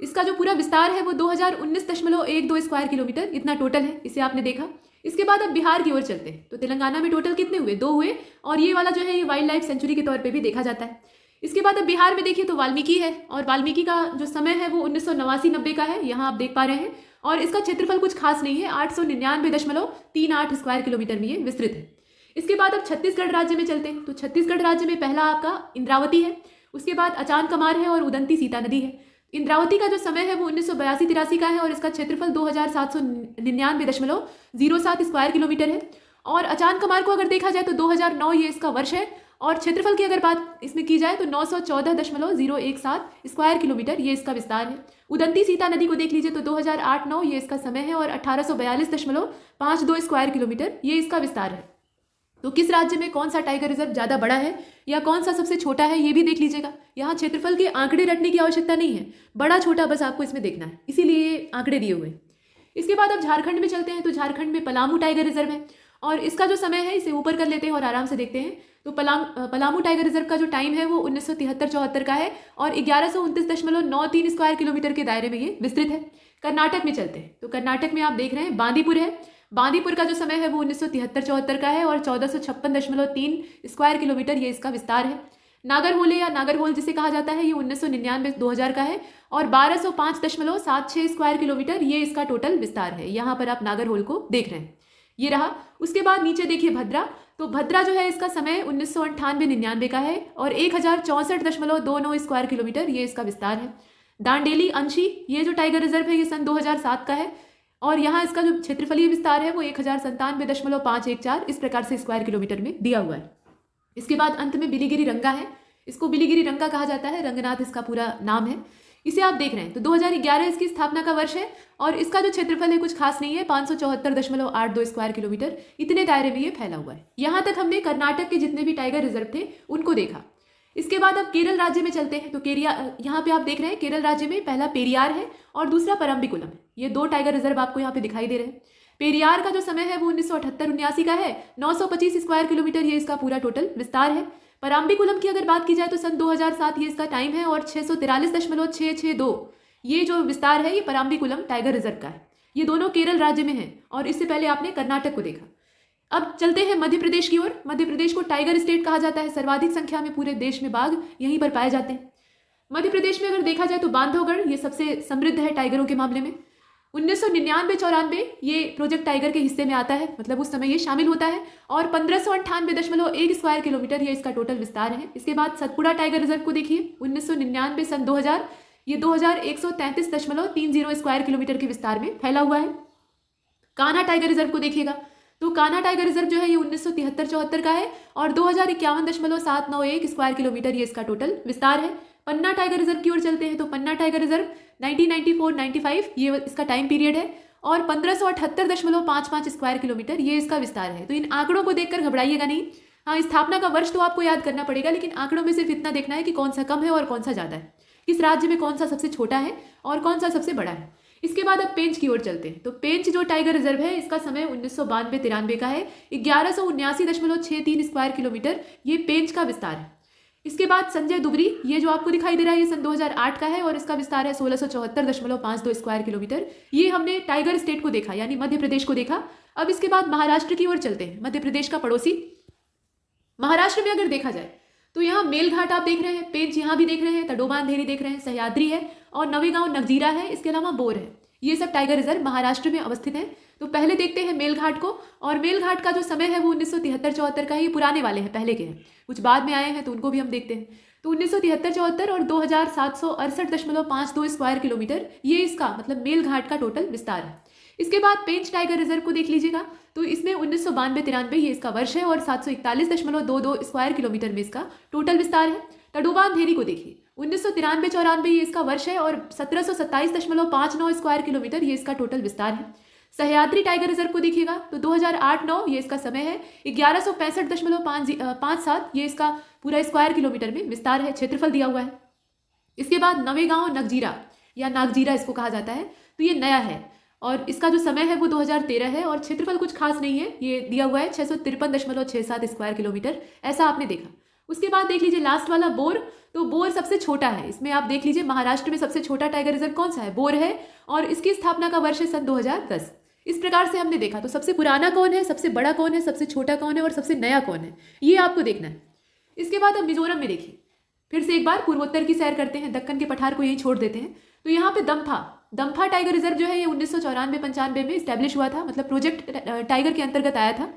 इसका जो पूरा विस्तार है वो 2019.12 स्क्वायर किलोमीटर इतना टोटल है, इसे आपने देखा। इसके बाद अब बिहार की ओर चलते हैं। तो तेलंगाना में टोटल कितने हुए? 2 हुए, और ये वाला जो है ये वाइल्ड लाइफ सेंचुरी के तौर पे भी देखा जाता है। इसके बाद अब बिहार में देखिए तो वाल्मीकि है, और वाल्मीकि का जो समय है वो 1989-90 का है, यहाँ आप देख पा रहे हैं। और इसका क्षेत्रफल कुछ खास नहीं है, 899.38 स्क्वायर किलोमीटर में ये विस्तृत है। इसके बाद अब छत्तीसगढ़ राज्य में चलते हैं। तो छत्तीसगढ़ राज्य में पहला आपका इंद्रावती है, उसके बाद अचान कमार है और उदंती सीता नदी है। इंद्रावती का जो समय है वो 1982-83 का है, और इसका क्षेत्रफल 2799.07 स्क्वायर किलोमीटर है। और अचान कमार को अगर देखा जाए तो 2009 ये इसका वर्ष है, और क्षेत्रफल की अगर बात इसमें की जाए तो 914.017 स्क्वायर किलोमीटर ये इसका विस्तार है। उदंती सीता नदी को देख लीजिए तो 2008-9 ये इसका समय है, और 1842.52 स्क्वायर किलोमीटर ये इसका विस्तार है। तो किस राज्य में कौन सा टाइगर रिजर्व ज़्यादा बड़ा है या कौन सा सबसे छोटा है ये भी देख लीजिएगा। यहाँ क्षेत्रफल के आंकड़े रटने की आवश्यकता नहीं है, बड़ा छोटा बस आपको इसमें देखना है, इसीलिए ये आंकड़े दिए हुए हैं। इसके बाद अब झारखंड में चलते हैं। तो झारखंड में पलामू टाइगर रिजर्व है, और इसका जो समय है इसे ऊपर कर लेते हैं और आराम से देखते हैं। तो पलामू टाइगर रिजर्व का जो टाइम है वो 1973-74 का है, और 1129.93 स्क्वायर किलोमीटर के दायरे में ये विस्तृत है। कर्नाटक में चलते हैं। तो कर्नाटक में आप देख रहे हैं बांदीपुर है। बांदीपुर का जो समय है वो 1973-74 का है, और 1456.3 स्क्वायर किलोमीटर ये इसका विस्तार है। नागरहोले या नागरहोल जिसे कहा जाता है ये 1999-2000 का है, और 1205.76 स्क्वायर किलोमीटर ये इसका टोटल विस्तार है। यहाँ पर आप नागरहोल को देख रहे हैं, ये रहा। उसके बाद नीचे देखिए भद्रा। तो भद्रा जो है इसका समय 1998-99 का है, और 1064.29 स्क्वायर किलोमीटर ये इसका विस्तार है। दांडेली अंशी ये जो टाइगर रिजर्व है ये सन 2007 का है, और यहाँ इसका जो क्षेत्रफलीय विस्तार है वो 1097.514 इस प्रकार से स्क्वायर किलोमीटर में दिया हुआ है। इसके बाद अंत में बिलीगिरी रंगा है, इसको बिलीगिरी रंगा कहा जाता है, रंगनाथ इसका पूरा नाम है, इसे आप देख रहे हैं। तो 2011 इसकी स्थापना का वर्ष है, और इसका जो क्षेत्रफल है कुछ खास नहीं है, 574.82 स्क्वायर किलोमीटर इतने दायरे में ये फैला हुआ है। यहाँ तक हमने कर्नाटक के जितने भी टाइगर रिजर्व थे उनको देखा। इसके बाद अब केरल राज्य में चलते हैं। तो यहाँ पे आप देख रहे हैं केरल राज्य में पहला पेरियार है और दूसरा परम्बिकुलम है। ये 2 टाइगर रिजर्व आपको यहाँ पे दिखाई दे रहे हैं। पेरियार का जो समय है वो 1978-79 का है, 925 स्क्वायर किलोमीटर ये इसका पूरा टोटल विस्तार है। परम्बिकुलम की अगर बात की जाए तो सन 2007 ये इसका टाइम है, और 643.662 ये जो विस्तार है ये परम्बिकुलम टाइगर रिजर्व का है। ये दोनों केरल राज्य में है, और इससे पहले आपने कर्नाटक को देखा। अब चलते हैं मध्य प्रदेश की ओर। मध्य प्रदेश को टाइगर स्टेट कहा जाता है, सर्वाधिक संख्या में पूरे देश में बाघ यहीं पर पाए जाते हैं। मध्य प्रदेश में अगर देखा जाए तो बांधवगढ़ ये सबसे समृद्ध है टाइगरों के मामले में। 1999-94 ये प्रोजेक्ट टाइगर के हिस्से में आता है, मतलब उस समय ये शामिल होता है, और 1598.1 स्क्वायर किलोमीटर ये इसका टोटल विस्तार है। इसके बाद सतपुड़ा टाइगर रिजर्व को देखिए, 1999 सन 2000 ये 2133.30 स्क्वायर किलोमीटर के विस्तार में फैला हुआ है। कान्हा टाइगर रिजर्व को देखिएगा तो कान्हा टाइगर रिजर्व जो है ये 1973-74 का है, और 2051.791 स्क्वायर किलोमीटर ये इसका टोटल विस्तार है। पन्ना टाइगर रिजर्व की ओर चलते हैं। तो पन्ना टाइगर रिजर्व 1994-95 ये इसका टाइम पीरियड है, और 1578.55 स्क्वायर किलोमीटर ये इसका विस्तार है। तो इन आंकड़ों को देखकर घबराइएगा नहीं। हाँ, स्थापना का वर्ष तो आपको याद करना पड़ेगा, लेकिन आंकड़ों में सिर्फ इतना देखना है कि कौन सा कम है और कौन सा ज़्यादा है, किस राज्य में कौन सा सबसे छोटा है और कौन सा सबसे बड़ा है। इसके बाद अब पेंच की ओर चलते हैं। तो पेंच जो टाइगर रिजर्व है इसका समय 1992-93 का है, 1179.63 स्क्वायर किलोमीटर ये पेंच का विस्तार है। इसके बाद संजय दुबरी ये जो आपको दिखाई दे रहा है ये सन 2008 का है, और इसका विस्तार है 1674.52 स्क्वायर किलोमीटर। ये हमने टाइगर स्टेट को देखा, यानी मध्य प्रदेश को देखा। अब इसके बाद महाराष्ट्र की ओर चलते हैं, मध्य प्रदेश का पड़ोसी। महाराष्ट्र में अगर देखा जाए तो यहाँ मेलघाट आप देख रहे हैं, पेंच यहाँ भी देख रहे हैं, तडोबा अंधेरी देख रहे हैं, सह्याद्री है, और नवेगांव नगजीरा है, इसके अलावा बोर है। ये सब टाइगर रिजर्व महाराष्ट्र में अवस्थित है। तो पहले देखते हैं मेलघाट को, और मेलघाट का जो समय है वो 1973-74 का है। ये पुराने वाले हैं, पहले के हैं, कुछ बाद में आए हैं तो उनको भी हम देखते हैं। तो 1973-74 और 2768.52 स्क्वायर किलोमीटर ये इसका मतलब मेलघाट का टोटल विस्तार है। इसके बाद पेंच टाइगर रिजर्व को देख लीजिएगा, तो इसमें 1992-93 ये इसका वर्ष है, और 741.22 स्क्वायर किलोमीटर में इसका टोटल विस्तार है। तडोबा अंधेरी को देखिए, 1993-94 ये इसका वर्ष है, और 1727.59 स्क्वायर किलोमीटर ये इसका टोटल विस्तार है। सह्याद्री टाइगर रिजर्व को देखिएगा तो 2008-9 ये इसका समय है, 1165.57 ये इसका पूरा स्क्वायर किलोमीटर में विस्तार है, क्षेत्रफल दिया हुआ है। इसके बाद नवेगांव नगजीरा या नागजीरा इसको कहा जाता है, तो ये नया है, और इसका जो समय है वो 2013 है, और क्षेत्रफल कुछ खास नहीं है, ये दिया हुआ है 653.67 स्क्वायर किलोमीटर, ऐसा आपने देखा। उसके बाद देख लीजिए लास्ट वाला बोर, तो बोर सबसे छोटा है। इसमें आप देख लीजिए महाराष्ट्र में सबसे छोटा टाइगर रिजर्व कौन सा है, बोर है, और इसकी स्थापना का वर्ष है सन 2010। इस प्रकार से हमने देखा। तो सबसे पुराना कौन है, सबसे बड़ा कौन है, सबसे छोटा कौन है और सबसे नया कौन है, ये आपको देखना है। इसके बाद अब मिजोरम में देखिए, फिर से एक बार पूर्वोत्तर की सैर करते हैं, दक्कन के पठार को यहीं छोड़ देते हैं। तो यहाँ पे दम्फा टाइगर रिजर्व जो है ये 1994-95 में इस्टेब्लिश हुआ था, मतलब प्रोजेक्ट टाइगर के अंतर्गत आया था,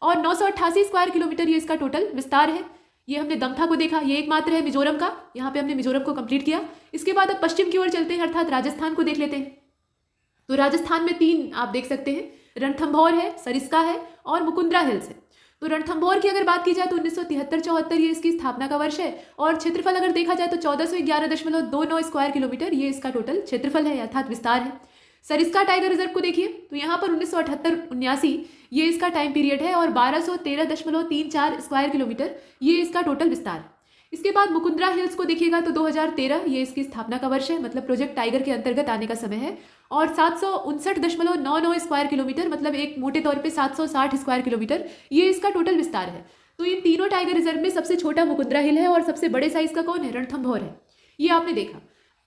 और 988 स्क्वायर किलोमीटर ये इसका टोटल विस्तार है। ये हमने दम्फा को देखा, ये एकमात्र है मिजोरम का, यहाँ पे हमने मिजोरम को कंप्लीट किया। इसके बाद अब पश्चिम की ओर चलते हैं, अर्थात राजस्थान को देख लेते हैं। तो राजस्थान में 3 आप देख सकते हैं, रणथंभौर है, सरिस्का है और मुकुंदरा हिल्स है। तो रणथंभौर की अगर बात की जाए तो 1973-74 ये इसकी स्थापना का वर्ष है, और क्षेत्रफल अगर देखा जाए तो 1411.29 स्क्वायर किलोमीटर ये इसका टोटल क्षेत्रफल है, अर्थात विस्तार है। सरिस्का टाइगर रिजर्व को देखिए, तो यहाँ पर 1978-79 ये इसका टाइम पीरियड है, और 1213.34 स्क्वायर किलोमीटर ये इसका टोटल विस्तार। इसके बाद मुकुंदरा हिल्स को देखिएगा तो 2013 ये इसकी स्थापना का वर्ष है, मतलब प्रोजेक्ट टाइगर के अंतर्गत आने का समय है, और 759.99 स्क्वायर किलोमीटर, मतलब एक मोटे तौर पे 760 स्क्वायर किलोमीटर ये इसका टोटल विस्तार है। तो इन तीनों टाइगर रिजर्व में सबसे छोटा मुकुंदरा हिल है, और सबसे बड़े साइज का कौन है, रणथंभौर है, ये आपने देखा।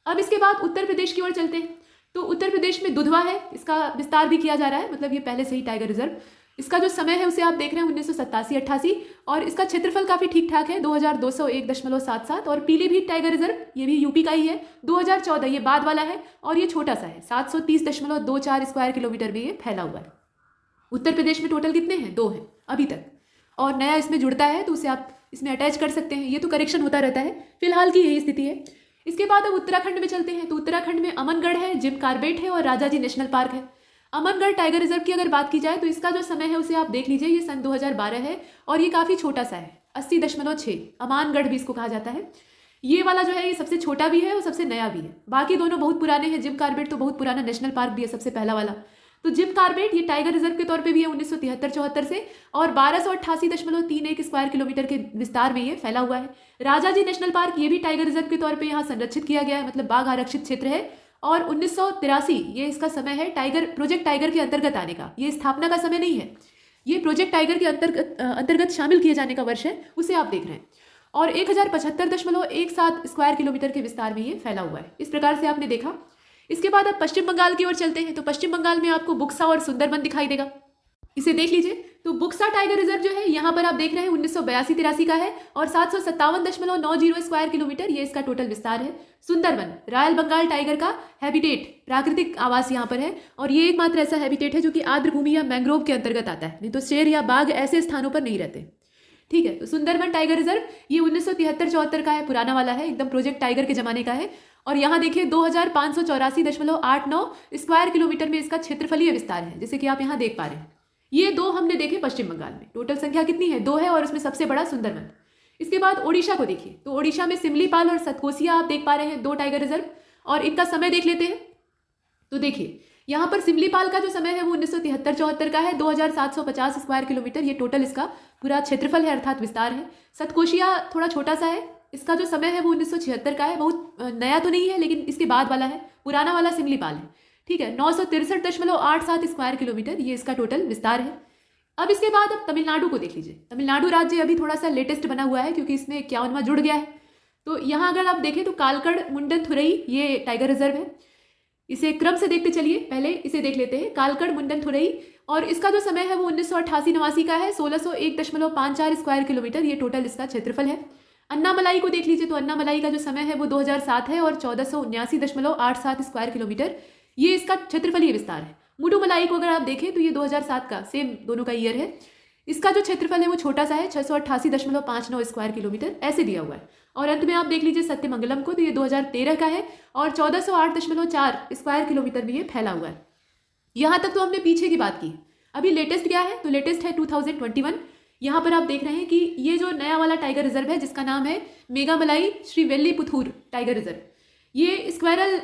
अब इसके बाद उत्तर प्रदेश की ओर चलते हैं। तो उत्तर प्रदेश में दुधवा है, इसका विस्तार भी किया जा रहा है, मतलब ये पहले से ही टाइगर रिजर्व। इसका जो समय है उसे आप देख रहे हैं 1987-88, और इसका क्षेत्रफल काफ़ी ठीक ठाक है, 2201.77। और पीलीभीत टाइगर रिजर्व ये भी यूपी का ही है, 2014 ये बाद वाला है, और ये छोटा सा है, 730.24 स्क्वायर किलोमीटर में ये फैला हुआ है। उत्तर प्रदेश में टोटल कितने हैं, 2 हैं अभी तक, और नया इसमें जुड़ता है तो उसे आप इसमें अटैच कर सकते हैं, ये तो करेक्शन होता रहता है, फिलहाल की यही स्थिति है। इसके बाद अब उत्तराखंड में चलते हैं। तो उत्तराखंड में अमनगढ़ है, जिम कार्बेट है और राजाजी नेशनल पार्क है। अमनगढ़ टाइगर रिजर्व की अगर बात की जाए तो इसका जो समय है उसे आप देख लीजिए, ये सन 2012 है, और ये काफ़ी छोटा सा है, 80.6। अमानगढ़ भी इसको कहा जाता है। ये वाला जो है ये सबसे छोटा भी है और सबसे नया भी है, बाकी दोनों बहुत पुराने हैं। जिम कार्बेट तो बहुत पुराना नेशनल पार्क भी है, सबसे पहला वाला। तो जिम कार्बेट ये टाइगर रिजर्व के तौर पे भी है 1973-74 से, और 1288.31 स्क्वायर किलोमीटर के विस्तार में ये फैला हुआ है। राजाजी नेशनल पार्क ये भी टाइगर रिजर्व के तौर पे यहाँ संरक्षित किया गया है, मतलब बाघ आरक्षित क्षेत्र है, और 1983 ये इसका समय है टाइगर प्रोजेक्ट टाइगर के अंतर्गत आने का। ये स्थापना का समय नहीं है, ये प्रोजेक्ट टाइगर के अंतर्गत शामिल किए जाने का वर्ष है, उसे आप देख रहे हैं। और 1075.17 स्क्वायर किलोमीटर के विस्तार में ये फैला हुआ है। इस प्रकार से आपने देखा। इसके बाद अब पश्चिम बंगाल की ओर चलते हैं। तो पश्चिम बंगाल में आपको बुक्सा और सुंदरबन दिखाई देगा, इसे देख लीजिए। तो बुक्सा टाइगर रिजर्व जो है यहाँ पर आप देख रहे हैं 1982-83 का है, और 757.90 स्क्वायर किलोमीटर ये इसका टोटल विस्तार है। सुंदरबन रॉयल बंगाल टाइगर का हैबिटेट, प्राकृतिक आवास यहाँ पर है, और ये एकमात्र ऐसा हैबिटेट है जो कि आर्द्र भूमि या मैंग्रोव के अंतर्गत आता है, नहीं तो शेर या बाघ ऐसे स्थानों पर नहीं रहते। ठीक है, तो सुंदरबन टाइगर रिजर्व ये 1973-74 का है, पुराना वाला है, एकदम प्रोजेक्ट टाइगर के जमाने का है, और यहाँ देखिए 2584.89 स्क्वायर किलोमीटर में इसका क्षेत्रफलीय विस्तार है, जैसे कि आप यहाँ देख पा रहे हैं। ये 2 हमने देखे पश्चिम बंगाल में, टोटल संख्या कितनी है, 2 है, और उसमें सबसे बड़ा सुंदरबन। इसके बाद ओडिशा को देखिए। तो ओडिशा में सिमलीपाल और सतकोसिया आप देख पा रहे हैं, 2 टाइगर रिजर्व, और इनका समय देख लेते हैं। तो देखिए यहाँ पर सिमलीपाल का जो समय है वो 1973-74 का है, 2750 स्क्वायर किलोमीटर ये टोटल इसका पूरा क्षेत्रफल है, अर्थात विस्तार है। सतकोशिया थोड़ा छोटा सा है, इसका जो समय है वो 1976 का है, बहुत नया तो नहीं है लेकिन इसके बाद वाला है, पुराना वाला सिमलीपाल है। ठीक है, 963.87 स्क्वायर किलोमीटर ये इसका टोटल विस्तार है। अब इसके बाद अब तमिलनाडु को देख लीजिए। तमिलनाडु राज्य अभी थोड़ा सा लेटेस्ट बना हुआ है क्योंकि इसमें 51वां जुड़ गया है। तो यहाँ अगर आप देखें तो कालकड़ मुंडनथुरई ये टाइगर रिजर्व है, इसे क्रम से देखते चलिए, पहले इसे देख लेते हैं, कालकड़ मुंडनथुरई, और इसका जो समय है वो 1988-89 का है, 1601.54 स्क्वायर किलोमीटर ये टोटल इसका क्षेत्रफल है। अन्नामलाई को देख लीजिए। तो अन्नामलाई का जो समय है वो 2007 है, और 1479.87 स्क्वायर किलोमीटर ये इसका क्षेत्रफलीय विस्तार है। मुडुमलाई को अगर आप देखें तो ये 2007 का, सेम दोनों का ईयर है, इसका जो क्षेत्रफल है वो छोटा सा है, 688.59 स्क्वायर किलोमीटर ऐसे दिया हुआ है। और अंत में आप देख लीजिए सत्यमंगलम को, तो ये 2013 का है, और 1408.4 स्क्वायर किलोमीटर में ये फैला हुआ है। यहाँ तक तो हमने पीछे की बात की। अभी लेटेस्ट क्या है, तो लेटेस्ट है 2021। यहाँ पर आप देख रहे हैं कि ये जो नया वाला टाइगर रिजर्व है जिसका नाम है मेघामलाई श्रीविल्लीपुथूर टाइगर रिजर्व, ये स्क्वायरल,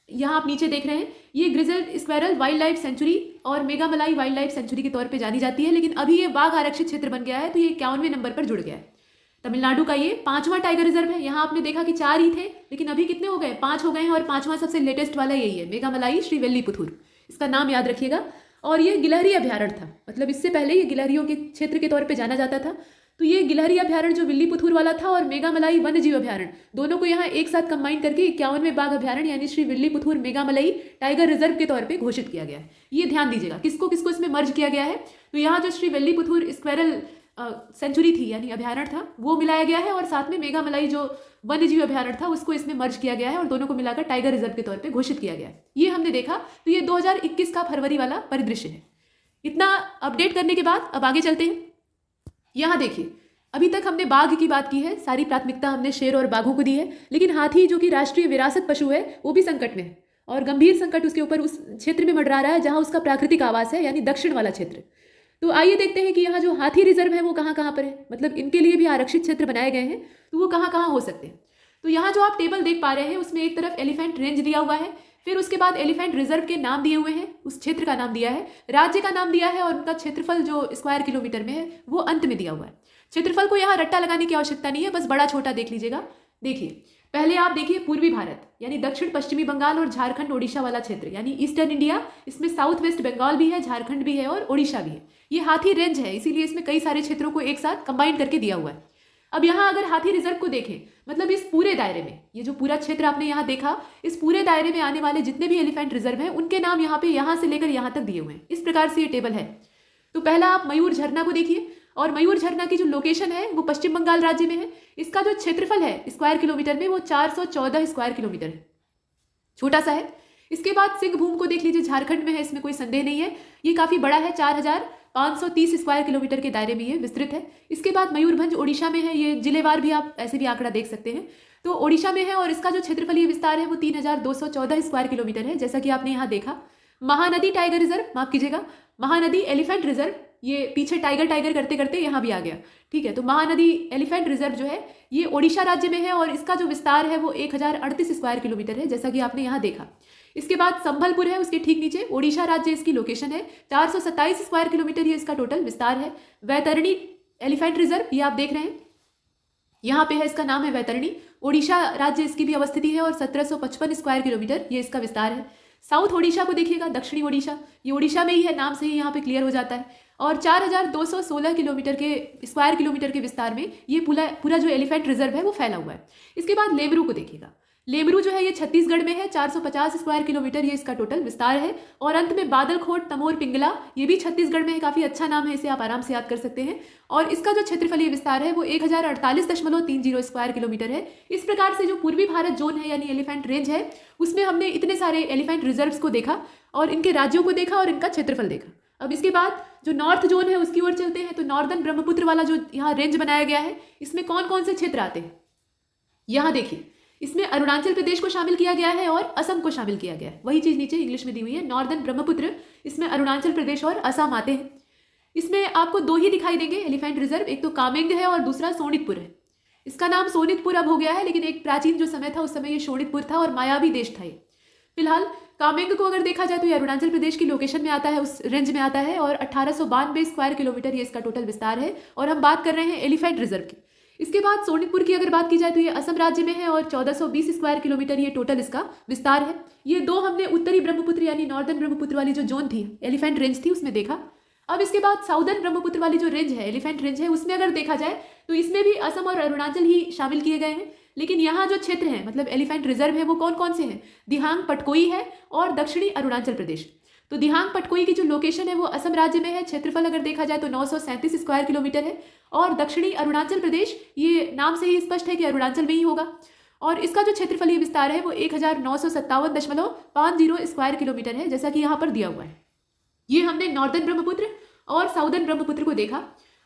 यहाँ आप नीचे देख रहे हैं, ये grizzled squirrel wild life sanctuary और मेघामलाई वाइल्ड लाइफ सेंचुरी के तौर पे जानी जाती है, लेकिन अभी ये बाघ आरक्षित क्षेत्र बन गया है, तो ये 51वें नंबर पर जुड़ गया है। तमिलनाडु का ये 5वां टाइगर रिजर्व है। यहाँ आपने देखा कि 4 ही थे, लेकिन अभी कितने हो गए, 5 हो गए हैं, और 5वां सबसे लेटेस्ट वाला यही है, मेघामलाई श्रीविल्लीपुथूर, इसका नाम याद रखिएगा। और ये गिलहरी अभ्यारण्य था, मतलब इससे पहले ये गिलहरियों के क्षेत्र के तौर पे जाना जाता था। तो ये गिलहरी अभ्यारण्य जो विल्लीपुथूर वाला था और मेघामलाई वन्यजीव अभ्यारण्य, दोनों को यहाँ एक साथ कंबाइन करके 51वें बाघ अभ्यारण्य यानी श्री विल्लीपुथूर मेघामलाई टाइगर रिजर्व के तौर पे घोषित किया गया है। ये ध्यान दीजिएगा किसको किसको इसमें मर्ज किया गया है। तो यहाँ जो श्री विल्लीपुथूर स्क्वेरल सेंचुरी थी यानी अभ्यारण्य था वो मिलाया गया है, और साथ में मेघामलाई जो वन्यजीव अभ्यारण्य था उसको इसमें मर्ज किया गया है और दोनों को मिलाकर टाइगर रिजर्व के तौर पे घोषित किया गया है। ये हमने देखा। तो ये 2021 का फरवरी वाला परिदृश्य है। इतना अपडेट करने के बाद अब आगे चलते हैं। यहाँ देखिए, अभी तक हमने बाघ की बात की है, सारी प्राथमिकता हमने शेर और बाघों को दी है, लेकिन हाथी जो कि राष्ट्रीय विरासत पशु है वो भी संकट में है और गंभीर संकट उसके ऊपर उस क्षेत्र में मंडरा रहा है जहाँ उसका प्राकृतिक आवास है यानी दक्षिण वाला क्षेत्र। तो आइए देखते हैं कि यहाँ जो हाथी रिजर्व है वो कहाँ कहाँ पर है, मतलब इनके लिए भी आरक्षित क्षेत्र बनाए गए हैं, तो वो कहाँ कहाँ हो सकते हैं। तो यहाँ जो आप टेबल देख पा रहे हैं उसमें एक तरफ एलिफेंट रेंज दिया हुआ है, फिर उसके बाद एलिफेंट रिजर्व के नाम दिए हुए हैं, उस क्षेत्र का नाम दिया है, राज्य का नाम दिया है और उनका क्षेत्रफल जो स्क्वायर किलोमीटर में है वो अंत में दिया हुआ है। क्षेत्रफल को यहाँ रट्टा लगाने की आवश्यकता नहीं है, बस बड़ा छोटा देख लीजिएगा। देखिए पहले आप देखिए पूर्वी भारत यानी दक्षिण पश्चिमी बंगाल और झारखंड ओडिशा वाला क्षेत्र यानी ईस्टर्न इंडिया, इसमें साउथ वेस्ट बंगाल भी है, झारखंड भी है और ओडिशा भी है। ये हाथी रेंज है, इसीलिए इसमें कई सारे क्षेत्रों को एक साथ कंबाइन करके दिया हुआ है। अब यहाँ अगर हाथी रिजर्व को देखें, मतलब इस पूरे दायरे में, ये जो पूरा क्षेत्र आपने यहाँ देखा, इस पूरे दायरे में आने वाले जितने भी एलिफेंट रिजर्व हैं उनके नाम यहाँ पे यहाँ से लेकर यहाँ तक दिए हुए हैं। इस प्रकार से ये टेबल है। तो पहला आप मयूर झरना को देखिए, और मयूर झरना की जो लोकेशन है वो पश्चिम बंगाल राज्य में है। इसका जो क्षेत्रफल है स्क्वायर किलोमीटर में वो 414 स्क्वायर किलोमीटर है, छोटा सा है। इसके बाद सिंहभूम को देख लीजिए, झारखंड में है, इसमें कोई संदेह नहीं है, ये काफ़ी बड़ा है, 4530 स्क्वायर किलोमीटर के दायरे में ये विस्तृत है। इसके बाद मयूरभंज ओडिशा में है, ये जिलेवार भी आप ऐसे भी आंकड़ा देख सकते हैं, तो ओडिशा में है और इसका जो क्षेत्रफलीय विस्तार है वो 3214 स्क्वायर किलोमीटर है, जैसा कि आपने यहाँ देखा। महानदी टाइगर रिजर्व, माफ कीजिएगा, महानदी एलिफेंट रिजर्व, ये पीछे टाइगर टाइगर करते करते यहाँ भी आ गया, ठीक है। तो महानदी एलिफेंट रिजर्व जो है ये ओडिशा राज्य में है और इसका जो विस्तार है वो 1038 स्क्वायर किलोमीटर है, जैसा कि आपने यहाँ देखा। इसके बाद संभलपुर है, उसके ठीक नीचे ओडिशा राज्य इसकी लोकेशन है, 427 स्क्वायर किलोमीटर ये इसका टोटल विस्तार है। वैतरणी एलिफेंट रिजर्व ये आप देख रहे हैं, यहाँ पे है, इसका नाम है वैतरणी, ओडिशा राज्य इसकी भी अवस्थिति है और 1755 स्क्वायर किलोमीटर ये इसका विस्तार है। साउथ ओडिशा को देखिएगा, दक्षिणी ओडिशा, ये ओडिशा में ही है, नाम से ही यहाँ पे क्लियर हो जाता है, और 4216 किलोमीटर के स्क्वायर किलोमीटर के विस्तार में ये पूरा जो एलिफेंट रिजर्व है वो फैला हुआ है। इसके बाद लेमरू को देखिएगा, लेमरू जो है ये छत्तीसगढ़ में है, 450 स्क्वायर किलोमीटर ये इसका टोटल विस्तार है। और अंत में बादलखोट तमोर पिंगला, ये भी छत्तीसगढ़ में है, काफ़ी अच्छा नाम है, इसे आप आराम से याद कर सकते हैं, और इसका जो क्षेत्रफलीय विस्तार है वो 1048.30 स्क्वायर किलोमीटर है। इस प्रकार से जो पूर्वी भारत जोन है यानी एलिफेंट रेंज है उसमें हमने इतने सारे एलिफेंट रिजर्व्स को देखा और इनके राज्यों को देखा और इनका क्षेत्रफल देखा। अब इसके बाद जो नॉर्थ जोन है उसकी ओर चलते हैं। तो नॉर्दर्न ब्रह्मपुत्र वाला जो यहाँ रेंज बनाया गया है इसमें कौन कौन से क्षेत्र आते हैं, यहाँ देखिए, इसमें अरुणाचल प्रदेश को शामिल किया गया है और असम को शामिल किया गया है, वही चीज नीचे इंग्लिश में दी हुई है, नॉर्दर्न ब्रह्मपुत्र, इसमें अरुणाचल प्रदेश और असम आते हैं। इसमें आपको दो ही दिखाई देंगे एलिफेंट रिजर्व, एक तो कामेंग है और दूसरा सोनितपुर है। इसका नाम सोनितपुर अब हो गया है, लेकिन एक प्राचीन जो समय था उस समय ये शोणितपुर था और मायावी देश था ये। फिलहाल कामेंग को अगर देखा जाए तो ये अरुणाचल प्रदेश की लोकेशन में आता है, उस रेंज में आता है, और 1892 स्क्वायर किलोमीटर ये इसका टोटल विस्तार है, और हम बात कर रहे हैं एलिफेंट रिजर्व की। इसके बाद सोनितपुर की अगर बात की जाए तो ये असम राज्य में है और 1420 स्क्वायर किलोमीटर ये टोटल इसका विस्तार है। ये दो हमने उत्तरी ब्रह्मपुत्र यानी नॉर्दर्न ब्रह्मपुत्र वाली जो जोन थी, एलिफेंट रेंज थी, उसमें देखा। अब इसके बाद साउदर्न ब्रह्मपुत्र वाली जो रेंज है, एलिफेंट रेंज है, उसमें अगर देखा जाए तो इसमें भी असम और अरुणाचल ही शामिल किए गए हैं, लेकिन यहाँ जो क्षेत्र हैं मतलब एलिफेंट रिजर्व है वो कौन कौन से हैं, दिहांग पटकोई है और दक्षिणी अरुणाचल प्रदेश। तो दिहांग पटकोई की जो लोकेशन है वो असम राज्य में है, क्षेत्रफल अगर देखा जाए तो 937 स्क्वायर किलोमीटर है, और दक्षिणी अरुणाचल प्रदेश ये नाम से ही स्पष्ट है कि अरुणाचल में ही होगा, और इसका जो क्षेत्रफलीय विस्तार है वो 1957.50 स्क्वायर किलोमीटर है, जैसा कि यहाँ पर दिया हुआ है। ये हमने नॉर्दर्न ब्रह्मपुत्र और साउदर्न ब्रह्मपुत्र को देखा,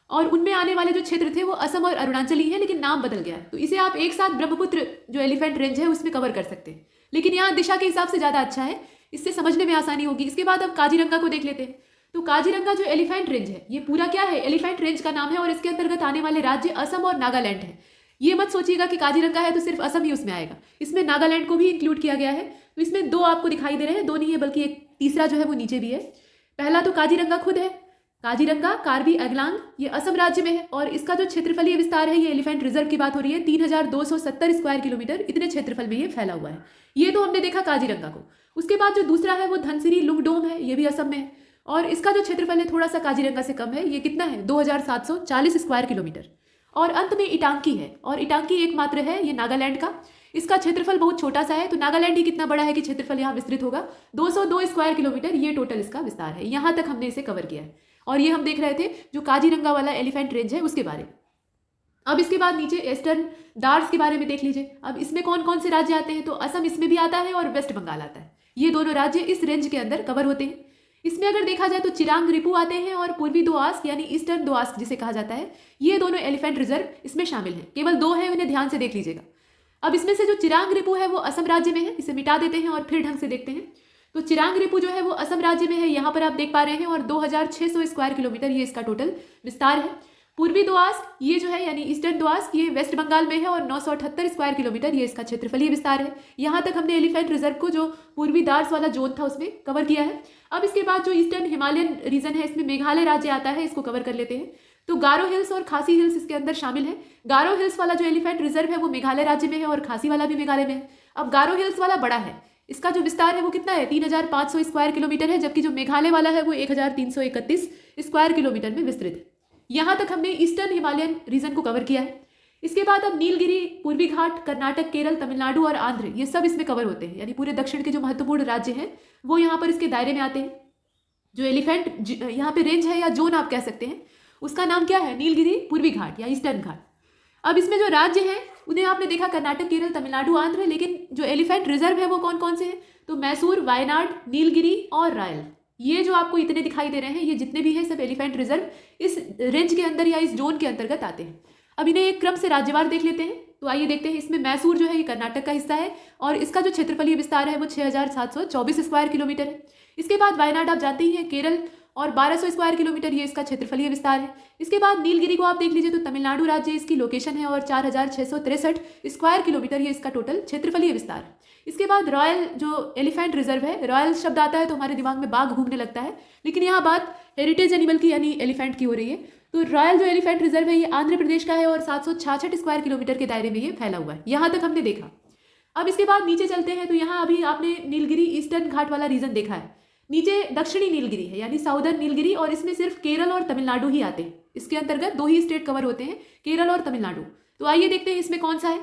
और उनमें आने वाले जो क्षेत्र थे वो असम और अरुणाचल ही है, लेकिन नाम बदल गया है। तो इसे आप एक साथ ब्रह्मपुत्र जो एलिफेंट रेंज है उसमें कवर कर सकते हैं, लेकिन यहाँ दिशा के हिसाब से ज़्यादा अच्छा है, इससे समझने में आसानी होगी। इसके बाद अब काजीरंगा को देख लेते हैं। तो काजीरंगा जो एलिफेंट रेंज है ये पूरा क्या है, एलिफेंट रेंज का नाम है, और इसके अंतर्गत आने वाले राज्य असम और नागालैंड है। ये मत सोचिएगा कि काजीरंगा है तो सिर्फ असम ही उसमें आएगा, इसमें नागालैंड को भी इंक्लूड किया गया है। तो इसमें दो आपको दिखाई दे रहे हैं, दो नहीं है बल्कि एक तीसरा जो है वो नीचे भी है। पहला तो काजीरंगा खुद है, काजीरंगा कार्बी एंगलांग, ये असम राज्य में है, और इसका जो क्षेत्रफलीय विस्तार है, ये एलिफेंट रिजर्व की बात हो रही है, 3270 स्क्वायर किलोमीटर इतने क्षेत्रफल में ये फैला हुआ है। ये तो हमने देखा काजीरंगा को। उसके बाद जो दूसरा है वो धनसिरी लुंगडोम है, ये भी असम में है। और इसका जो क्षेत्रफल है थोड़ा सा काजीरंगा से कम है। ये कितना है? 2740 स्क्वायर किलोमीटर। और अंत में इटांकी है, और इटांकी एकमात्र है ये नागालैंड का। इसका क्षेत्रफल बहुत छोटा सा है, तो नागालैंड ही कितना बड़ा है कि क्षेत्रफल यहाँ विस्तृत होगा। 202 स्क्वायर किलोमीटर ये टोटल इसका विस्तार है। यहाँ तक हमने इसे कवर किया है, और ये हम देख रहे थे जो काजीरंगा वाला एलिफेंट रेंज है उसके बारे में। अब इसके बाद नीचे ईस्टर्न डार्स के बारे में देख लीजिए। अब इसमें कौन कौन से राज्य आते हैं, तो असम इसमें भी आता है और वेस्ट बंगाल आता है। ये दोनों राज्य इस रेंज के अंदर कवर होते हैं। इसमें अगर देखा जाए तो चिरांग रिपू आते हैं और पूर्वी दोआस्क यानी ईस्टर्न दोआस्क जिसे कहा जाता है, ये दोनों एलिफेंट रिजर्व इसमें शामिल हैं। केवल 2 हैं, उन्हें ध्यान से देख लीजिएगा। अब इसमें से जो चिरांग रिपू है वो असम राज्य में है। इसे मिटा देते हैं और फिर ढंग से देखते हैं। तो चिरांग रिपू जो है वो असम राज्य में है, यहाँ पर आप देख पा रहे हैं, और 2600 स्क्वायर किलोमीटर ये इसका टोटल विस्तार है। पूर्वी दोआस्क ये जो है यानी ईस्टर्न दोआस्क ये वेस्ट बंगाल में है, और 978 स्क्वायर किलोमीटर ये इसका क्षेत्रफलीय विस्तार है। यहाँ तक हमने एलिफेंट रिजर्व को जो पूर्वी दार्स वाला जोन था उसमें कवर किया है। अब इसके बाद जो ईस्टर्न हिमालयन रीजन है इसमें मेघालय राज्य आता है, इसको कवर कर लेते हैं। तो गारो हिल्स और खासी हिल्स इसके अंदर शामिल है। गारो हिल्स वाला जो एलिफेंट रिजर्व है वो मेघालय राज्य में है, और खासी वाला भी मेघालय में है। अब गारो हिल्स वाला बड़ा है, इसका जो विस्तार है वो कितना है? 3500 स्क्वायर किलोमीटर है, जबकि जो मेघालय वाला है वो 1331 स्क्वायर किलोमीटर में विस्तृत है। यहाँ तक हमने ईस्टर्न हिमालयन रीजन को कवर किया है। इसके बाद अब नीलगिरी, पूर्वी घाट, कर्नाटक, केरल, तमिलनाडु और आंध्र ये सब इसमें कवर होते हैं, यानी पूरे दक्षिण के जो महत्वपूर्ण राज्य हैं वो यहाँ पर इसके दायरे में आते हैं। जो एलिफेंट यहाँ पे रेंज है या जोन आप कह सकते हैं, उसका नाम क्या है? नीलगिरी पूर्वी घाट या ईस्टर्न घाट। अब इसमें जो राज्य हैं उन्हें आपने देखा कर्नाटक, केरल, तमिलनाडु, आंध्र, लेकिन जो एलिफेंट रिजर्व है वो कौन कौन से हैं? तो मैसूर, वायनाड, नीलगिरी और रायल, ये जो आपको इतने दिखाई दे रहे हैं, ये जितने भी हैं सब एलिफेंट रिजर्व इस रेंज के अंदर या इस जोन के अंतर्गत आते हैं। अब इन्हें एक क्रम से राज्यवार देख लेते हैं। तो आइए देखते हैं। इसमें मैसूर जो है ये कर्नाटक का हिस्सा है, और इसका जो क्षेत्रफलीय विस्तार है वो 6724 स्क्वायर किलोमीटर है। इसके बाद वायनाड आप जानते ही हैं, केरल, और 1200 स्क्वायर किलोमीटर ये इसका क्षेत्रफलीय विस्तार है। इसके बाद नीलगिरी को आप देख लीजिए, तो तमिलनाडु राज्य इसकी लोकेशन है, और 4663 स्क्वायर किलोमीटर ये इसका टोटल क्षेत्रफलीय विस्तार है। इसके बाद रॉयल जो एलिफेंट रिजर्व है, रॉयल शब्द आता है तो हमारे दिमाग में बाघ घूमने लगता है, लेकिन यहाँ बात हेरिटेज एनिमल की यानी एलिफेंट की हो रही है। तो रॉयल जो एलिफेंट रिजर्व है ये आंध्र प्रदेश का है, और 766 स्क्वायर किलोमीटर के दायरे में ये फैला हुआ है। यहाँ तक हमने देखा। अब इसके बाद नीचे चलते हैं, तो यहाँ अभी आपने नीलगिरी ईस्टर्न घाट वाला रीजन देखा है। नीचे दक्षिणी नीलगिरी है यानी साउदर्न नीलगिरी, और इसमें सिर्फ केरल और तमिलनाडु ही आते हैं। इसके अंतर्गत 2 ही स्टेट कवर होते हैं, केरल और तमिलनाडु। तो आइए देखते हैं इसमें कौन सा है।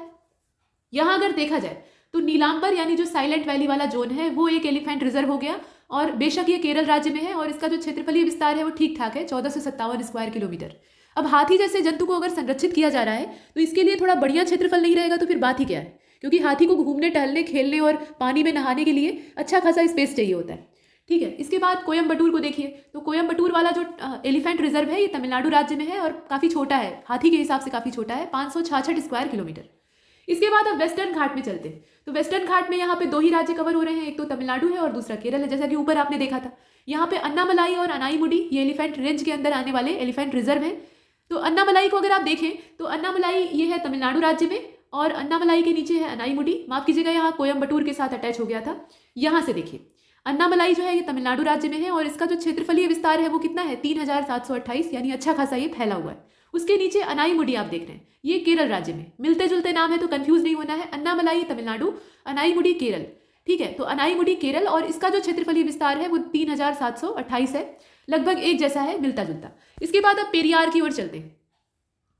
यहाँ अगर देखा जाए तो नीलांबर यानी जो साइलेंट वैली वाला जोन है वो एक एलिफेंट रिजर्व हो गया, और बेशक ये केरल राज्य में है, और इसका जो क्षेत्रफलीय विस्तार है वो ठीक ठाक है, 1457 स्क्वायर किलोमीटर। अब हाथी जैसे जंतु को अगर संरक्षित किया जा रहा है तो इसके लिए थोड़ा बढ़िया क्षेत्रफल नहीं रहेगा तो फिर बात ही क्या है, क्योंकि हाथी को घूमने, टहलने, खेलने और पानी में नहाने के लिए अच्छा खासा स्पेस चाहिए होता है। ठीक है। इसके बाद कोयम्बटूर को देखिए, तो कोयम्बटूर वाला जो एलिफेंट रिजर्व है ये तमिलनाडु राज्य में है, और काफ़ी छोटा है, हाथी के हिसाब से काफ़ी छोटा है, 566 स्क्वायर किलोमीटर। इसके बाद अब वेस्टर्न घाट में चलते हैं। तो वेस्टर्न घाट में यहाँ पे 2 ही राज्य कवर हो रहे हैं, एक तो तमिलनाडु है और दूसरा केरल है, जैसा कि ऊपर आपने देखा था। यहाँ पे अन्नामलाई और अनाईमुडी ये एलिफेंट रेंज के अंदर आने वाले एलिफेंट रिजर्व हैं। तो अन्नामलाई को अगर आप देखें तो अन्नामलाई ये है तमिलनाडु राज्य में, और अन्नामलाई के नीचे है अनाईमुडी। माफ कीजिएगा, यहाँ कोयम्बटूर के साथ अटैच हो गया था। यहाँ से देखिए, अन्नामलाई जो है ये तमिलनाडु राज्य में है, और इसका जो क्षेत्रफलीय विस्तार है वो कितना है? 3728, यानी अच्छा खासा ये फैला हुआ है। उसके नीचे अनाईमुडी आप देख रहे हैं, ये केरल राज्य में। मिलते जुलते नाम है तो कंफ्यूज नहीं होना है। अन्नामलाई तमिलनाडु, अनाईमुडी केरल। ठीक है, तो अनाईमुडी केरल, और इसका जो क्षेत्रफलीय विस्तार है वो 3728 है, लगभग एक जैसा है, मिलता जुलता। इसके बाद अब पेरियार की ओर चलते हैं।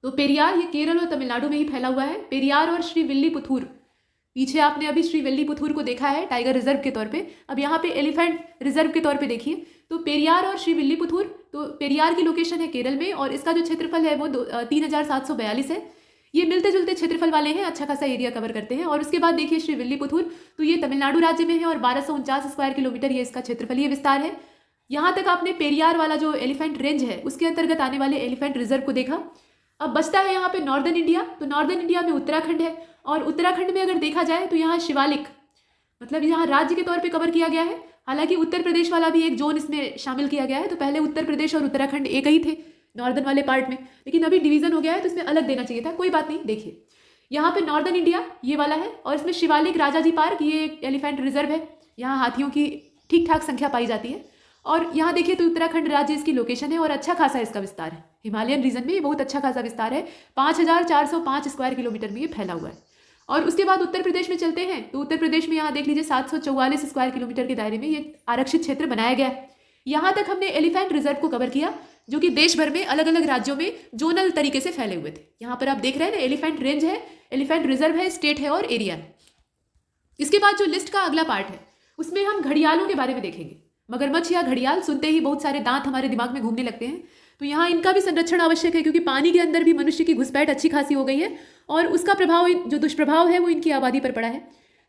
तो पेरियार ये केरल और तमिलनाडु में ही फैला हुआ है। पेरियार और श्रीविल्लीपुथूर, पीछे आपने अभी श्रीविल्लीपुथूर को देखा है टाइगर रिजर्व के तौर पे, अब यहाँ पे एलिफेंट रिजर्व के तौर पे देखिए। तो पेरियार और श्रीविल्लीपुथूर, तो पेरियार की लोकेशन है केरल में, और इसका जो क्षेत्रफल है वो 3742 है। ये मिलते जुलते क्षेत्रफल वाले हैं, अच्छा खासा एरिया कवर करते हैं। और उसके बाद देखिए श्रीविल्लीपुथूर, तो ये तमिलनाडु राज्य में है, और 1249 स्क्वायर किलोमीटर ये इसका क्षेत्रफलीय विस्तार है। यहाँ तक आपने पेरियार वाला जो एलिफेंट रेंज है उसके अंतर्गत आने वाले एलिफेंट रिजर्व को देखा। अब बचता है यहाँ पे नॉर्दर्न इंडिया। तो नॉर्दर्न इंडिया में उत्तराखंड है, और उत्तराखंड में अगर देखा जाए तो यहाँ शिवालिक, मतलब यहाँ राज्य के तौर पे कवर किया गया है। हालांकि उत्तर प्रदेश वाला भी एक जोन इसमें शामिल किया गया है। तो पहले उत्तर प्रदेश और उत्तराखंड एक ही थे नॉर्दर्न वाले पार्ट में, लेकिन अभी डिवीजन हो गया है तो इसमें अलग देना चाहिए था, कोई बात नहीं। देखिए यहाँ पे नॉर्दर्न इंडिया ये वाला है, और इसमें शिवालिक राजाजी पार्क ये एक एलिफेंट रिजर्व है, यहाँ हाथियों की ठीक ठाक संख्या पाई जाती है। और यहाँ देखिए तो उत्तराखंड राज्य इसकी लोकेशन है, और अच्छा खासा इसका विस्तार है। हिमालयन रीजन में ये बहुत अच्छा खासा विस्तार है, 5405 स्क्वायर किलोमीटर में ये फैला हुआ है। और उसके बाद उत्तर प्रदेश में चलते हैं। तो उत्तर प्रदेश में यहाँ देख लीजिए 744 स्क्वायर किलोमीटर के दायरे में ये आरक्षित क्षेत्र बनाया गया है। यहाँ तक हमने एलिफेंट रिजर्व को कवर किया, जो कि देश भर में अलग अलग राज्यों में जोनल तरीके से फैले हुए थे। यहाँ पर आप देख रहे हैं ना, एलिफेंट रेंज है, एलिफेंट रिजर्व है, स्टेट है और एरिया है। इसके बाद जो लिस्ट का अगला पार्ट है उसमें हम घड़ियालों के बारे में देखेंगे। मगरमच्छ या घड़ियाल सुनते ही बहुत सारे दांत हमारे दिमाग में घूमने लगते हैं, तो यहाँ इनका भी संरक्षण आवश्यक है, क्योंकि पानी के अंदर भी मनुष्य की घुसपैठ अच्छी खासी हो गई है और उसका प्रभाव, जो दुष्प्रभाव है वो इनकी आबादी पर पड़ा है।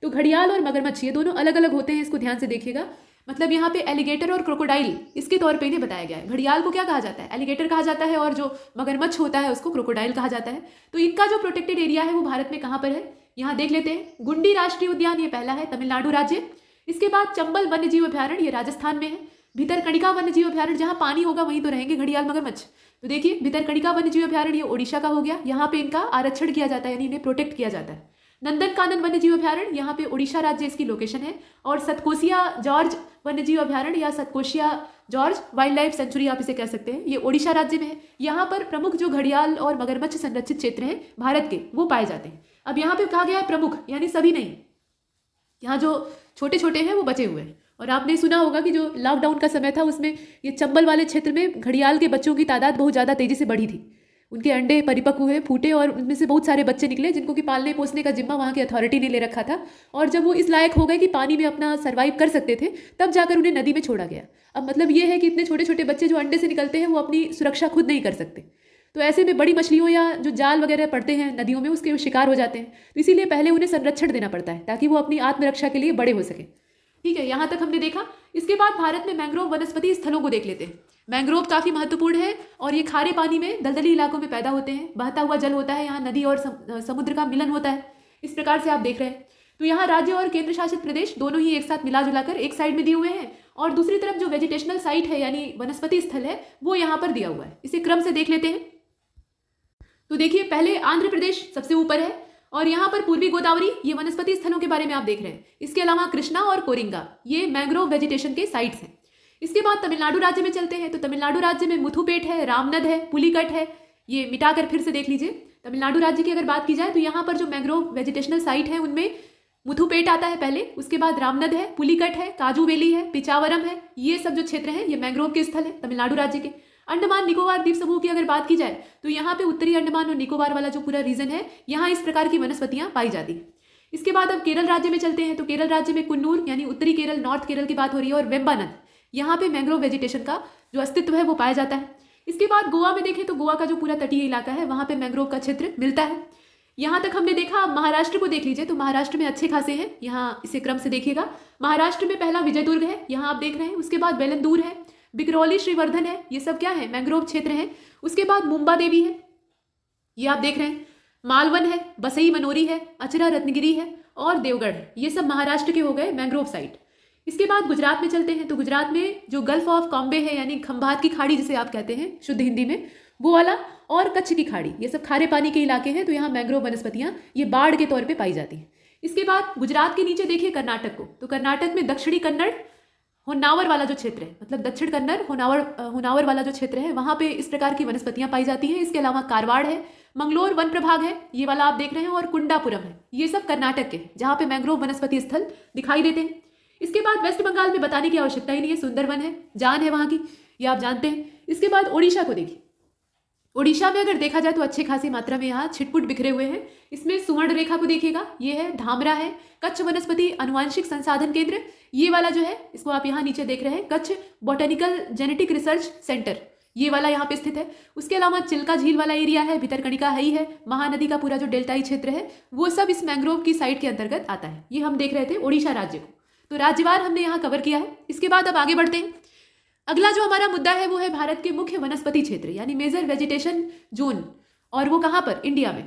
तो घड़ियाल और मगरमच्छ ये दोनों अलग अलग होते हैं, इसको ध्यान से देखिएगा। मतलब यहाँ पे एलिगेटर और क्रोकोडाइल इसके तौर पे इन्हें बताया गया है। घड़ियाल को क्या कहा जाता है? एलिगेटर कहा जाता है, और जो मगरमच्छ होता है उसको क्रोकोडाइल कहा जाता है। तो इनका जो प्रोटेक्टेड एरिया है वो भारत में कहाँ पर है, यहाँ देख लेते हैं। गुंडी राष्ट्रीय उद्यान ये पहला है, तमिलनाडु राज्य। इसके बाद चंबल वन्य जीव अभ्यारण्य, ये राजस्थान में है। भितरकणिका वन्य जीव अभ्यारण्य, जहाँ पानी होगा वहीं तो रहेंगे घड़ियाल मगरमच्छ। तो देखिए, भितरकणिका वन्य जीव अभ्यारण्य ये ओडिशा का हो गया, यहाँ पे इनका आरक्षण किया जाता है, यानी इन्हें प्रोटेक्ट किया जाता है। नंदनकानन वन्य जीव अभ्यारण्य, यहाँ पे ओडिशा राज्य इसकी लोकेशन है। और सतकोसिया जॉर्ज वन्य जीव अभ्यारण्य या Satkosia George wild life sanctuary आप इसे कह सकते हैं, ये ओडिशा राज्य में है। यहाँ पर प्रमुख जो घड़ियाल और मगरमच्छ संरक्षित क्षेत्र हैं भारत के, वो पाए जाते हैं। अब यहाँ पे कहा गया है प्रमुख, यानी सभी नहीं, यहाँ जो छोटे छोटे हैं वो बचे हुए हैं। और आपने सुना होगा कि जो लॉकडाउन का समय था उसमें ये चंबल वाले क्षेत्र में घड़ियाल के बच्चों की तादाद बहुत ज़्यादा तेज़ी से बढ़ी थी। उनके अंडे परिपक्व हुए, फूटे, और उनमें से बहुत सारे बच्चे निकले जिनको कि पालने पोसने का जिम्मा वहाँ की अथॉरिटी ने ले रखा था। और जब वो इस लायक हो गए कि पानी में अपना सर्वाइव कर सकते थे, तब जाकर उन्हें नदी में छोड़ा गया। अब मतलब ये है कि इतने छोटे छोटे बच्चे जो अंडे से निकलते हैं वो अपनी सुरक्षा खुद नहीं कर सकते, तो ऐसे में बड़ी मछलियों या जो जाल वगैरह पड़ते हैं नदियों में उसके शिकार हो जाते हैं। तो इसीलिए पहले उन्हें संरक्षण देना पड़ता है ताकि वो अपनी आत्मरक्षा के लिए बड़े हो सके। ठीक है, यहाँ तक हमने देखा। इसके बाद भारत में मैंग्रोव वनस्पति स्थलों को देख लेते हैं। मैंग्रोव काफ़ी महत्वपूर्ण है और ये खारे पानी में दलदली इलाकों में पैदा होते हैं। बहता हुआ जल होता है, यहाँ नदी और समुद्र का मिलन होता है। इस प्रकार से आप देख रहे हैं। तो यहाँ राज्य और केंद्र शासित प्रदेश दोनों ही एक साथ मिला जुलाकर एक साइड में दिए हुए हैं, और दूसरी तरफ जो वेजिटेशनल साइट है यानी वनस्पति स्थल है वो यहाँ पर दिया हुआ है। इसे क्रम से देख लेते हैं। तो देखिए, पहले आंध्र प्रदेश सबसे ऊपर है और यहाँ पर पूर्वी गोदावरी, ये वनस्पति स्थलों के बारे में आप देख रहे हैं। इसके अलावा कृष्णा और कोरिंगा, ये मैंग्रोव वेजिटेशन के साइट्स हैं। इसके बाद तमिलनाडु राज्य में चलते हैं। तो तमिलनाडु राज्य में मुथुपेट है, रामनद है, पुलिकट है। ये मिटाकर फिर से देख लीजिए। तमिलनाडु राज्य की अगर बात की जाए तो यहाँ पर जो मैंग्रोव वेजिटेशनल साइट है उनमें मुथुपेट आता है पहले, उसके बाद रामनद है, पुलिकट है, काजू वैली है, पिचावरम है। ये सब जो क्षेत्र हैं ये मैंग्रोव के स्थल है तमिलनाडु राज्य के। अंडमान निकोबार द्वीप समूह की अगर बात की जाए तो यहाँ पे उत्तरी अंडमान और निकोबार वाला जो पूरा रीजन है, यहाँ इस प्रकार की वनस्पतियाँ पाई जाती हैं। इसके बाद अब केरल राज्य में चलते हैं। तो केरल राज्य में कुन्नूर यानी उत्तरी केरल, नॉर्थ केरल की बात हो रही है, और वेम्बानद, यहाँ पे मैंग्रोव वेजिटेशन का जो अस्तित्व है वो पाया जाता है। इसके बाद गोवा में देखें तो गोवा का जो पूरा तटीय इलाका है वहाँ पे मैंग्रोव का क्षेत्र मिलता है। यहाँ तक हमने देखा। महाराष्ट्र को देख लीजिए। तो महाराष्ट्र में अच्छे खासे हैं, यहाँ इसे क्रम से देखिएगा। महाराष्ट्र में पहला विजयदुर्ग है, यहाँ आप देख रहे हैं। उसके बाद बेलंदूर है, बिकरौली, श्रीवर्धन है। ये सब क्या है? मैंग्रोव क्षेत्र है। उसके बाद मुंबा देवी है, ये आप देख रहे हैं। मालवन है, बसई मनोरी है, अचरा रत्नगिरी है और देवगढ़ है। ये सब महाराष्ट्र के हो गए मैंग्रोव साइट। इसके बाद गुजरात में चलते हैं। तो गुजरात में जो गल्फ ऑफ कॉम्बे है यानी खंभात की खाड़ी जिसे आप कहते हैं शुद्ध हिंदी में, वो वाला, और कच्छ की खाड़ी, ये सब खारे पानी के इलाके हैं। तो यहाँ मैंग्रोव वनस्पतियाँ ये बाढ़ के तौर पे पाई जाती हैं। इसके बाद गुजरात के नीचे देखिए कर्नाटक को। तो कर्नाटक में दक्षिणी कन्नड़, होन्नावर वाला जो क्षेत्र है, मतलब दक्षिण कन्नड़ होन्नावर वाला जो क्षेत्र है, वहाँ पे इस प्रकार की वनस्पतियाँ पाई जाती हैं। इसके अलावा कारवाड़ है, मंगलोर वन प्रभाग है, ये वाला आप देख रहे हैं, और कुंडापुरम है। ये सब कर्नाटक के जहाँ पे मैंग्रोव वनस्पति स्थल दिखाई देते हैं। इसके बाद वेस्ट बंगाल में बताने की आवश्यकता ही नहीं है, सुंदरवन है, जान है वहाँ की, ये आप जानते हैं। इसके बाद ओडिशा को देखिए। ओडिशा में अगर देखा जाए तो अच्छे खासी मात्रा में यहाँ छिटपुट बिखरे हुए हैं। इसमें सुवर्ण रेखा को देखिएगा, ये है, धामरा है, कच्छ वनस्पति अनुवांशिक संसाधन केंद्र, ये वाला जो है इसको आप यहाँ नीचे देख रहे हैं, Kutch botanical genetic research centre, ये वाला यहाँ पे स्थित है। उसके अलावा चिल्का झील वाला एरिया है, भितरकणिका है ही है, महानदी का पूरा जो डेल्टाई क्षेत्र है वो सब इस मैंग्रोव की साइट के अंतर्गत आता है। ये हम देख रहे थे ओडिशा राज्य को। तो राज्यवार हमने यहाँ कवर किया है। इसके बाद अब आगे बढ़ते हैं। अगला जो हमारा मुद्दा है वो है भारत के मुख्य वनस्पति क्षेत्र यानी मेजर वेजिटेशन जोन, और वो कहाँ पर? इंडिया में।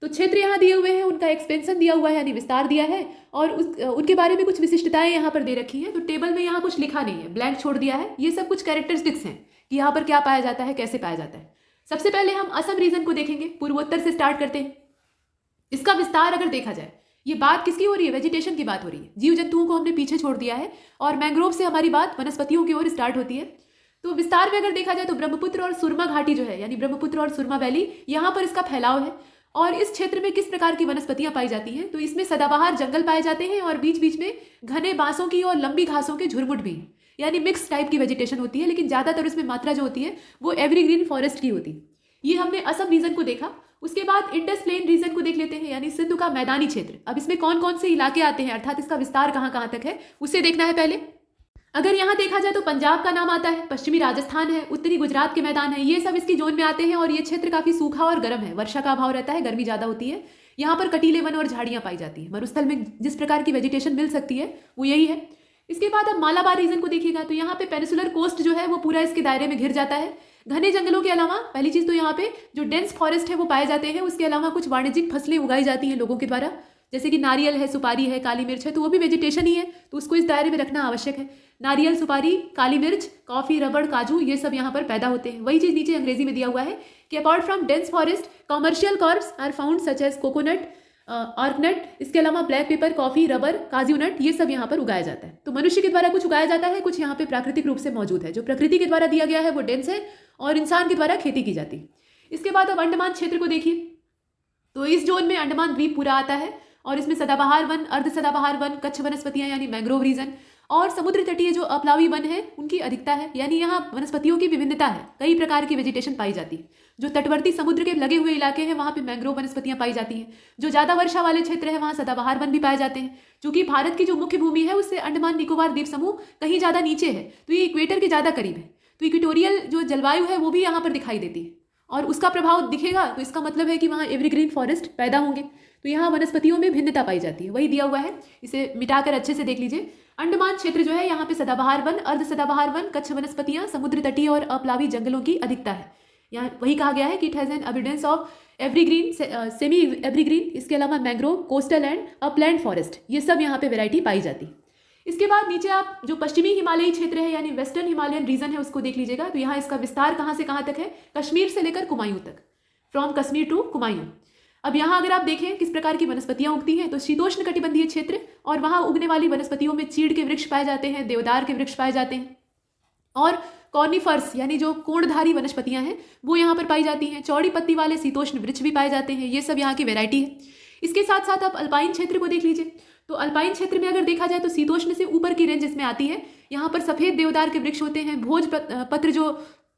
तो क्षेत्र यहाँ दिए हुए हैं, उनका एक्सपेंशन दिया हुआ है यानी विस्तार दिया है, और उनके बारे में कुछ विशिष्टताएं यहाँ पर दे रखी हैं। तो टेबल में यहाँ कुछ लिखा नहीं है, ब्लैंक छोड़ दिया है। ये सब कुछ कैरेक्टरिस्टिक्स हैं कि यहाँ पर क्या पाया जाता है, कैसे पाया जाता है। सबसे पहले हम असम रीजन को देखेंगे, पूर्वोत्तर से स्टार्ट करते हैं। इसका विस्तार अगर देखा जाए, ये बात किसकी हो रही है? वेजिटेशन की बात हो रही है। जीव जंतुओं को हमने पीछे छोड़ दिया है और मैंग्रोव से हमारी बात वनस्पतियों की ओर स्टार्ट होती है। तो विस्तार में अगर देखा जाए तो ब्रह्मपुत्र और सुरमा घाटी जो है यानी ब्रह्मपुत्र और सुरमा वैली, यहाँ पर इसका फैलाव है। और इस क्षेत्र में किस प्रकार की वनस्पतियां पाई जाती हैं? तो इसमें सदाबहार जंगल पाए जाते हैं और बीच बीच में घने बांसों की और लंबी घासों के झुरमुट भी हैं। यानी मिक्स टाइप की वेजिटेशन होती है, लेकिन ज़्यादातर उसमें मात्रा जो होती है वो एवरीग्रीन फॉरेस्ट की होती है। ये हमने असम रीजन को देखा। उसके बाद इंडस प्लेन रीजन को देख लेते हैं, यानी सिंधु का मैदानी क्षेत्र। अब इसमें कौन कौन से इलाके आते हैं, अर्थात इसका विस्तार कहाँ कहाँ तक है, उसे देखना है पहले। अगर यहाँ देखा जाए तो पंजाब का नाम आता है, पश्चिमी राजस्थान है, उत्तरी गुजरात के मैदान है, ये सब इसकी जोन में आते हैं। और ये क्षेत्र काफी सूखा और गर्म है, वर्षा का अभाव रहता है, गर्मी ज्यादा होती है। यहाँ पर कटीले वन और झाड़ियां पाई जाती है। मरुस्थल में जिस प्रकार की वेजिटेशन मिल सकती है वो यही है। इसके बाद अब मालाबार रीजन को देखिएगा तो यहाँ पे पेनिसुलर कोस्ट जो है वो पूरा इसके दायरे में घिर जाता है। घने जंगलों के अलावा पहली चीज तो यहाँ पे जो डेंस फॉरेस्ट है वो पाए जाते हैं। उसके अलावा कुछ वाणिज्यिक फसलें उगाई जाती हैं लोगों के द्वारा, जैसे कि नारियल है, सुपारी है, काली मिर्च है, तो वो भी वेजिटेशन ही है, तो उसको इस दायरे में रखना आवश्यक है। नारियल, सुपारी, काली मिर्च, कॉफी, रबड़, काजू, ये सब यहाँ पर पैदा होते हैं। वही चीज नीचे अंग्रेजी में दिया हुआ है कि apart from dense forest commercial crops are found such as coconut, arecanut, इसके अलावा ब्लैक पेपर, कॉफी, रबर, काजू नट, ये सब यहाँ पर उगाया जाता है। तो मनुष्य के द्वारा कुछ उगाया जाता है, कुछ यहाँ पे प्राकृतिक रूप से मौजूद है। जो प्रकृति के द्वारा दिया गया है वो डेंस है और इंसान के द्वारा खेती की जाती है। इसके बाद अब अंडमान क्षेत्र को देखिए तो इस जोन में अंडमान द्वीप पूरा आता है और इसमें सदाबहार वन, अर्ध सदाबहार वन, कच्छ वनस्पतियां यानी मैंग्रोव रीजन और समुद्र तटीय जो अपलावी वन है उनकी अधिकता है, यानी यहाँ वनस्पतियों की विभिन्नता है, कई प्रकार की वेजिटेशन पाई जाती है। जो तटवर्ती समुद्र के लगे हुए इलाके हैं वहाँ पे मैंग्रोव वनस्पतियां पाई जाती हैं। जो ज़्यादा वर्षा वाले क्षेत्र है वहाँ सदाबहार वन भी पाए जाते हैं। चूंकि भारत की जो मुख्य भूमि है उससे अंडमान निकोबार द्वीप समूह कहीं ज़्यादा नीचे है, तो ये इक्वेटर के ज़्यादा करीब है, तो इक्वेटोरियल जो जलवायु है वो भी यहाँ पर दिखाई देती है और उसका प्रभाव दिखेगा, तो इसका मतलब है कि वहाँ एवरग्रीन फॉरेस्ट पैदा होंगे। तो यहाँ वनस्पतियों में भिन्नता पाई जाती है, वही दिया हुआ है, इसे मिटाकर अच्छे से देख लीजिए। अंडमान क्षेत्र जो है यहाँ पे सदाबहार वन, अर्ध सदाबहार वन, कच्छ वनस्पतियां, समुद्र तटीय और अपलावी जंगलों की अधिकता है। यहाँ वही कहा गया है कि it has an evidence of evergreen, semi evergreen, इसके अलावा mangrove, coastal and upland forest, ये सब यहाँ पे वेराइटी पाई जाती है। इसके बाद नीचे आप जो पश्चिमी हिमालयी क्षेत्र है यानी वेस्टर्न हिमालयन रीजन है उसको देख लीजिएगा तो यहाँ इसका विस्तार कहाँ से कहाँ तक है, कश्मीर से लेकर कुमायूं तक, फ्रॉम कश्मीर टू कुमायूं। अब यहाँ अगर आप देखें किस प्रकार की वनस्पतियां उगती हैं तो शीतोष्ण कटिबंधीय क्षेत्र और वहाँ उगने वाली वनस्पतियों में चीड़ के वृक्ष पाए जाते हैं, देवदार के वृक्ष पाए जाते हैं और कॉर्निफर्स यानी जो कोणधारी वनस्पतियां हैं वो यहाँ पर पाई जाती हैं। चौड़ी पत्ती वाले शीतोष्ण वृक्ष भी पाए जाते हैं, ये सब यहाँ की वेराइटी है। इसके साथ साथ आप अल्पाइन क्षेत्र को देख लीजिए तो अल्पाइन क्षेत्र में अगर देखा जाए तो शीतोष्ण से ऊपर की रेंज इसमें आती है। यहाँ पर सफेद देवदार के वृक्ष होते हैं, भोज पत्र जो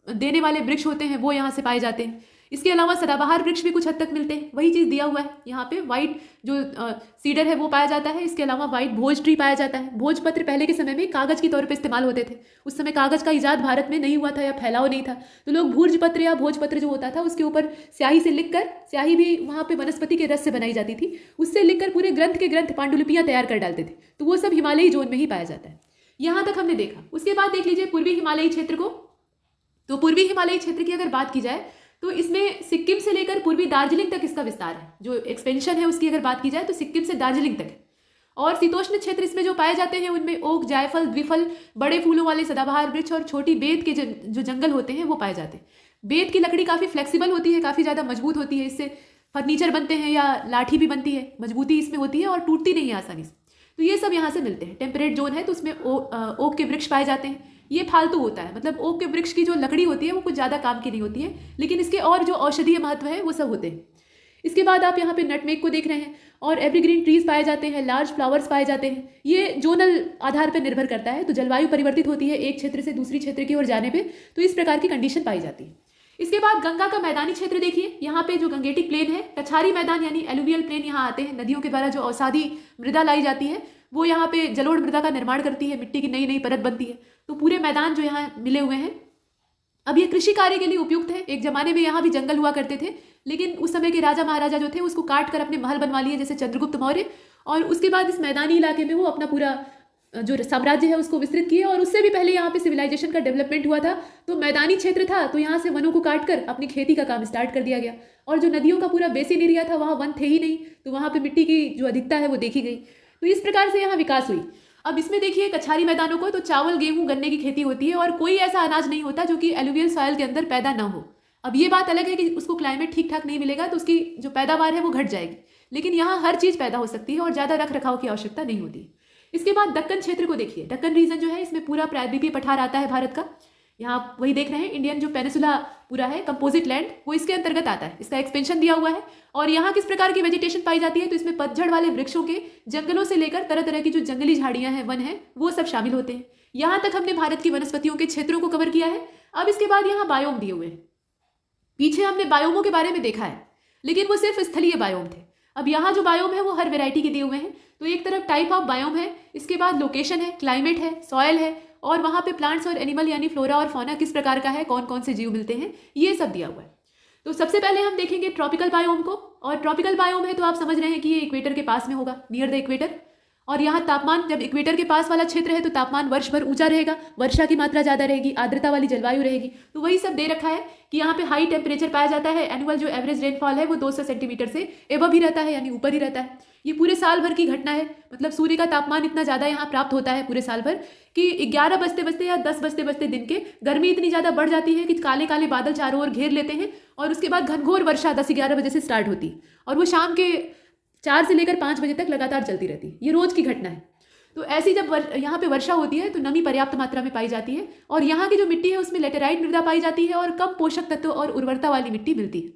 देने वाले वृक्ष होते हैं वो यहाँ से पाए जाते हैं। इसके अलावा सदाबहार वृक्ष भी कुछ हद तक मिलते हैं, वही चीज़ दिया हुआ है यहाँ पे। वाइट जो सीडर है वो पाया जाता है, इसके अलावा वाइट भोज ट्री पाया जाता है। भोजपत्र पहले के समय में कागज के तौर पे इस्तेमाल होते थे, उस समय कागज का इजाद भारत में नहीं हुआ था या फैलाव नहीं था, तो लोग भूर्जपत्र या भोजपत्र जो होता था उसके ऊपर स्याही से लिखकर, स्याही भी वहाँ पे वनस्पति के रस से बनाई जाती थी, उससे लिखकर पूरे ग्रंथ के ग्रंथ पांडुलिपियाँ तैयार कर डालते थे। तो वो सब हिमालयी जोन में ही पाया जाता है। यहाँ तक हमने देखा। उसके बाद देख लीजिए पूर्वी हिमालयी क्षेत्र को। तो पूर्वी हिमालयी क्षेत्र की अगर बात की जाए तो इसमें सिक्किम से लेकर पूर्वी दार्जिलिंग तक इसका विस्तार है। जो एक्सपेंशन है उसकी अगर बात की जाए तो सिक्किम से दार्जिलिंग तक है। और शीतोष्ण क्षेत्र इसमें जो पाए जाते हैं उनमें ओक, जायफल, द्विफल, बड़े फूलों वाले सदाबहार वृक्ष और छोटी बेत के जो जंगल होते हैं वो पाए जाते हैं। बेत की लकड़ी काफ़ी फ्लेक्सिबल होती है, काफ़ी ज़्यादा मजबूत होती है, इससे फर्नीचर बनते हैं या लाठी भी बनती है, मजबूती इसमें होती है और टूटती नहीं है आसानी से। तो ये सब यहाँ से मिलते हैं। टेम्परेट जोन है तो उसमें ओक के वृक्ष पाए जाते हैं। ये फालतू होता है, मतलब ओक के वृक्ष की जो लकड़ी होती है वो कुछ ज़्यादा काम की नहीं होती है, लेकिन इसके और जो औषधीय महत्व है वो सब होते हैं। इसके बाद आप यहाँ पे नटमेग को देख रहे हैं और एवरग्रीन ट्रीज पाए जाते हैं, लार्ज फ्लावर्स पाए जाते हैं। ये जोनल आधार पर निर्भर करता है, तो जलवायु परिवर्तित होती है एक क्षेत्र से दूसरी क्षेत्र की ओर जाने पे, तो इस प्रकार की कंडीशन पाई जाती है। इसके बाद गंगा का मैदानी क्षेत्र देखिए, यहाँ पे जो गंगेटिक प्लेन है, कछारी मैदान यानी एलुवियल प्लेन यहाँ आते हैं। नदियों के द्वारा जो अवसादी मृदा लाई जाती है वो यहाँ पे जलोढ़ मृदा का निर्माण करती है, मिट्टी की नई नई परत बनती है। तो पूरे मैदान जो यहाँ मिले हुए हैं, अब ये कृषि कार्य के लिए उपयुक्त है। एक जमाने में यहाँ भी जंगल हुआ करते थे, लेकिन उस समय के राजा महाराजा जो थे उसको काट कर अपने महल बनवा लिए, जैसे चंद्रगुप्त मौर्य। और उसके बाद इस मैदानी इलाके में वो अपना पूरा जो साम्राज्य है उसको विस्तृत किए। और उससे भी पहले यहाँ पे सिविलाइजेशन का डेवलपमेंट हुआ था, तो मैदानी क्षेत्र था, तो यहाँ से वनों को काट कर अपनी खेती का काम स्टार्ट कर दिया गया। और जो नदियों का पूरा बेसिन एरिया था वहाँ वन थे ही नहीं, तो वहाँ पे मिट्टी की जो अधिकता है वो देखी गई। तो इस प्रकार से यहाँ विकास हुई। अब इसमें देखिए कछारी मैदानों को तो चावल, गेहूं, गन्ने की खेती होती है और कोई ऐसा अनाज नहीं होता जो कि एलुवियल सॉइल के अंदर पैदा ना हो। अब ये बात अलग है कि उसको क्लाइमेट ठीक ठाक नहीं मिलेगा तो उसकी जो पैदावार है वो घट जाएगी, लेकिन यहाँ हर चीज़ पैदा हो सकती है और ज़्यादा रख रखाव की आवश्यकता नहीं होती। इसके बाद दक्कन क्षेत्र को देखिए। दक्कन रीजन जो है इसमें पूरा प्रायद्वीपीय पठार आता है भारत का। यहाँ वही देख रहे हैं, इंडियन जो पेनिसुला पूरा है, कंपोजिट लैंड, वो इसके अंतर्गत आता है। इसका एक्सपेंशन दिया हुआ है। और यहाँ किस प्रकार की वेजिटेशन पाई जाती है तो इसमें पतझड़ वाले वृक्षों के, जंगलों से लेकर तरह तरह की जो जंगली झाड़ियाँ हैं, वन है, वो सब शामिल होते हैं। यहाँ तक हमने भारत की वनस्पतियों के क्षेत्रों को कवर किया है। अब इसके बाद यहाँ बायोम दिए हुए हैं। पीछे हमने बायोमों के बारे में देखा है, लेकिन वो सिर्फ स्थलीय बायोम थे। अब यहाँ जो बायोम है वो हर वैरायटी के दिए हुए हैं। तो एक तरफ टाइप ऑफ बायोम है, इसके बाद लोकेशन है, क्लाइमेट है, सॉयल है, और वहाँ पे प्लांट्स और एनिमल यानी फ्लोरा और फौना किस प्रकार का है, कौन कौन से जीव मिलते हैं, ये सब दिया हुआ है। तो सबसे पहले हम देखेंगे ट्रॉपिकल बायोम को। और ट्रॉपिकल बायोम है तो आप समझ रहे हैं कि ये इक्वेटर के पास में होगा, नियर द इक्वेटर। और यहाँ तापमान, जब इक्वेटर के पास वाला क्षेत्र है तो तापमान वर्ष भर ऊंचा रहेगा, वर्षा की मात्रा ज़्यादा रहेगी, आर्द्रता वाली जलवायु रहेगी। तो वही सब दे रखा है कि यहाँ पे हाई टेम्परेचर पाया जाता है। एनुअल जो एवरेज रेनफॉल है वो 200 सेंटीमीटर से एबव ही रहता है, यानी ऊपर ही रहता है। ये पूरे साल भर की घटना है। मतलब सूर्य का तापमान इतना ज़्यादा यहाँ प्राप्त होता है पूरे साल भर कि 11 बजते बजते या 10 बजते बजते दिन के गर्मी इतनी ज़्यादा बढ़ जाती है कि काले काले बादल चारों ओर घेर लेते हैं, और उसके बाद घनघोर वर्षा 10-11 बजे से स्टार्ट होती है और वो शाम के 4 से लेकर 5 बजे तक लगातार चलती रहती है। ये रोज़ की घटना है। तो ऐसी जब यहाँ पे वर्षा होती है तो नमी पर्याप्त मात्रा में पाई जाती है, और यहाँ की जो मिट्टी है उसमें लेटेराइट मृदा पाई जाती है और कम पोषक तत्व और उर्वरता वाली मिट्टी मिलती है।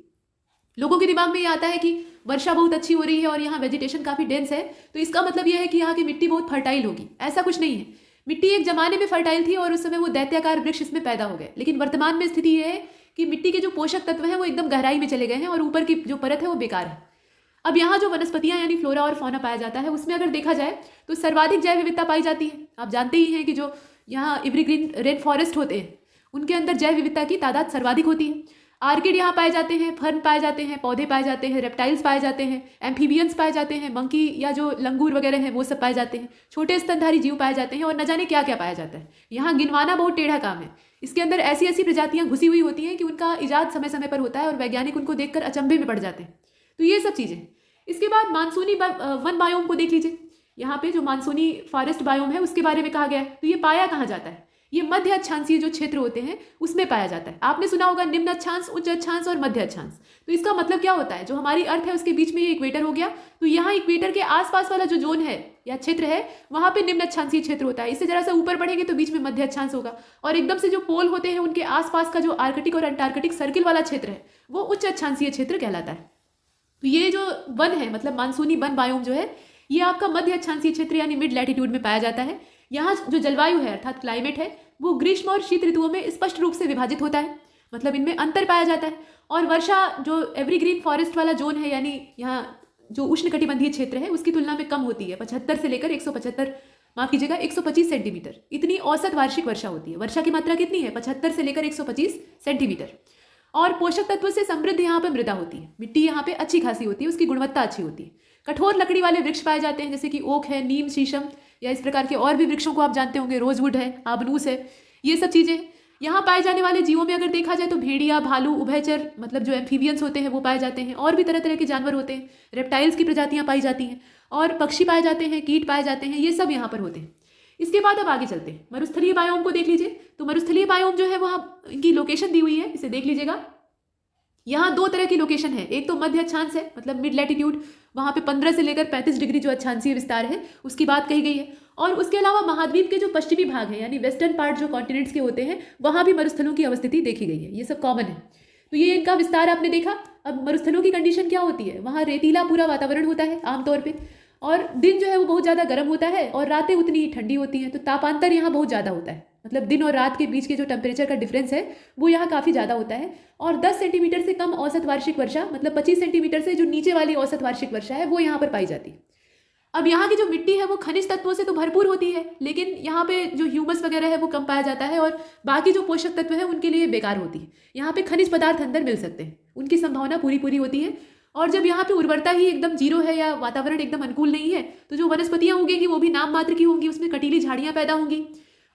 लोगों के दिमाग में ये आता है कि वर्षा बहुत अच्छी हो रही है और यहाँ वेजिटेशन काफ़ी डेंस है, तो इसका मतलब यह है कि यहाँ की मिट्टी बहुत फर्टाइल होगी। ऐसा कुछ नहीं है। मिट्टी एक जमाने में फर्टाइल थी और उस समय वो दैत्याकार वृक्ष इसमें पैदा हो गए, लेकिन वर्तमान में स्थिति ये है कि मिट्टी के जो पोषक तत्व हैं वो एकदम गहराई में चले गए हैं और ऊपर की जो परत है वो बेकार है। अब यहाँ जो वनस्पतियाँ यानी फ्लोरा और फौना पाया जाता है उसमें अगर देखा जाए तो सर्वाधिक जैव विविधता पाई जाती है। आप जानते ही हैं कि जो यहाँ एवरग्रीन रेन फॉरेस्ट होते हैं उनके अंदर जैव विविधता की तादाद सर्वाधिक होती है। आर्किड यहाँ पाए जाते हैं, फर्न पाए जाते हैं, पौधे पाए जाते हैं, रेप्टाइल्स पाए जाते हैं, एम्फीबियंस पाए जाते हैं, मंकी या जो लंगूर वगैरह हैं वो सब पाए जाते हैं, छोटे स्तनधारी जीव पाए जाते हैं, और न जाने क्या क्या पाया जाता है। यहाँ गिनवाना बहुत टेढ़ा काम है। इसके अंदर ऐसी ऐसी प्रजातियाँ घुसी हुई होती हैं कि उनका इजाद समय समय पर होता है और वैज्ञानिक उनको देखकर अचंभे में पड़ जाते हैं। तो ये सब चीज़ें। इसके बाद मानसूनी वन बायोम को देख लीजिए। यहाँ पे जो मानसूनी फॉरेस्ट बायोम है उसके बारे में कहा गया है। तो ये पाया कहाँ जाता है? ये मध्य अक्षांशीय जो क्षेत्र होते हैं उसमें पाया जाता है। आपने सुना होगा निम्न अक्षांश, उच्च अक्षांश और मध्य अक्षांश। तो इसका मतलब क्या होता है? जो हमारी अर्थ है उसके बीच में ये इक्वेटर हो गया, तो यहाँ इक्वेटर के आसपास वाला जो जोन है या क्षेत्र है वहाँ पे निम्न अक्षांशीय क्षेत्र होता है। इससे जरा सा ऊपर बढ़ेंगे तो बीच में मध्य अक्षांश होगा, और एकदम से जो पोल होते हैं उनके आसपास का जो आर्कटिक और अंटार्कटिक सर्किल वाला क्षेत्र है वो उच्च अक्षांशीय क्षेत्र कहलाता है। तो ये जो वन है, मतलब मानसूनी वन बायोम जो है, ये आपका मध्य अक्षांशीय क्षेत्र यानी मिड लैटिट्यूड में पाया जाता है। यहाँ जो जलवायु है अर्थात क्लाइमेट है वो ग्रीष्म और शीत ऋतुओं में स्पष्ट रूप से विभाजित होता है, मतलब इनमें अंतर पाया जाता है। और वर्षा जो एवरीग्रीन फॉरेस्ट वाला जोन है यानी यहाँ जो उष्णकटिबंधीय क्षेत्र है उसकी तुलना में कम होती है। 75 से लेकर 125 सेंटीमीटर इतनी औसत वार्षिक वर्षा होती है। वर्षा की मात्रा कितनी है? 75 से लेकर 125 सेंटीमीटर। और पोषक तत्व से समृद्ध यहाँ पे मृदा होती है। मिट्टी यहाँ पे अच्छी खासी होती है, उसकी गुणवत्ता अच्छी होती है। कठोर लकड़ी वाले वृक्ष पाए जाते हैं जैसे कि ओक है, नीम, शीशम या इस प्रकार के और भी वृक्षों को आप जानते होंगे, रोजवुड है, आबनूस है, ये सब चीज़ें। यहाँ पाए जाने वाले जीवों में अगर देखा जाए तो भेड़िया, भालू, उभयचर मतलब जो एम्फीबियंस होते हैं वो पाए जाते हैं, और भी तरह तरह के जानवर होते हैं, रेप्टाइल्स की प्रजातियाँ पाई जाती हैं, और पक्षी पाए जाते हैं, कीट पाए जाते हैं, ये सब यहाँ पर होते हैं। इसके बाद अब आगे चलते हैं, मरुस्थलीय बायोम को देख लीजिए। तो मरुस्थलीय बायोम जो है वहाँ इनकी लोकेशन दी हुई है, इसे देख लीजिएगा। यहाँ 2 तरह की लोकेशन है। एक तो मध्य अक्षांश है, मतलब मिड लैटिट्यूड, वहाँ पे 15 से लेकर 35 डिग्री जो अक्षांशीय विस्तार है उसकी बात कही गई है। और उसके अलावा महाद्वीप के जो पश्चिमी भाग है यानी वेस्टर्न पार्ट जो कॉन्टिनेंट्स के होते हैं वहाँ भी मरुस्थलों की अवस्थिति देखी गई है। ये सब कॉमन है। तो ये इनका विस्तार आपने देखा। अब मरुस्थलों की कंडीशन क्या होती है? वहाँ रेतीला पूरा वातावरण होता है आमतौर पर, और दिन जो है वो बहुत ज़्यादा गर्म होता है और रातें उतनी ही ठंडी होती हैं। तो तापांतर यहाँ बहुत ज़्यादा होता है, मतलब दिन और रात के बीच के जो टेम्परेचर का डिफरेंस है वो यहाँ काफ़ी ज़्यादा होता है। और 10 सेंटीमीटर से कम औसत वार्षिक वर्षा, मतलब 25 सेंटीमीटर से जो नीचे वाली औसत वार्षिक वर्षा है वो यहाँ पर पाई जाती है। अब यहाँ की जो मिट्टी है वो खनिज तत्वों से तो भरपूर होती है, लेकिन यहाँ पे जो ह्यूमस वगैरह है वो कम पाया जाता है, और बाकी जो पोषक तत्व है उनके लिए बेकार होती है। यहाँ पे खनिज पदार्थ अंदर मिल सकते हैं, उनकी संभावना पूरी होती है। और जब यहाँ पे उर्वरता ही एकदम जीरो है या वातावरण एकदम अनुकूल नहीं है तो जो वनस्पतियाँ उगेंगी वो भी नाम मात्र की होंगी, उसमें कटीली झाड़ियाँ पैदा होंगी।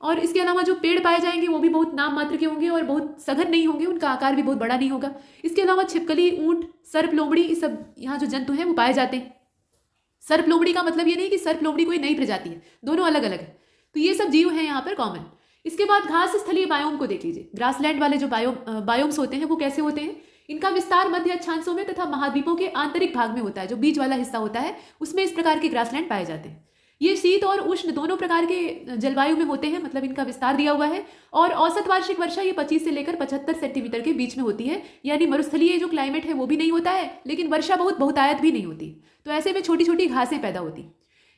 और इसके अलावा जो पेड़ पाए जाएंगे वो भी बहुत नाम मात्र के होंगे और बहुत सघन नहीं होंगे, उनका आकार भी बहुत बड़ा नहीं होगा। इसके अलावा छिपकली, ऊंट, सर्प, लोमड़ी, ये सब यहाँ जो जंतु हैं वो पाए जाते हैं। सर्प लोमड़ी का मतलब ये नहीं कि सर्प लोमड़ी कोई नई प्रजाति है, दोनों अलग अलग है। तो ये सब जीव हैं यहाँ पर कॉमन। इसके बाद घास स्थलीय बायोम को देख लीजिए। ग्रासलैंड वाले जो बायोम्स होते हैं वो कैसे होते हैं? इनका विस्तार मध्य अक्षांशों में तथा महाद्वीपों के आंतरिक भाग में होता है। जो बीच वाला हिस्सा होता है उसमें इस प्रकार के ग्रासलैंड पाए जाते हैं। ये शीत और उष्ण दोनों प्रकार के जलवायु में होते हैं, मतलब इनका विस्तार दिया हुआ है। और औसत वार्षिक वर्षा ये 25 से लेकर 75 सेंटीमीटर के बीच में होती है। यानी मरुस्थलीय जो क्लाइमेट है वो भी नहीं होता है, लेकिन वर्षा बहुतायत भी नहीं होती। तो ऐसे में छोटी छोटी घासें पैदा होती।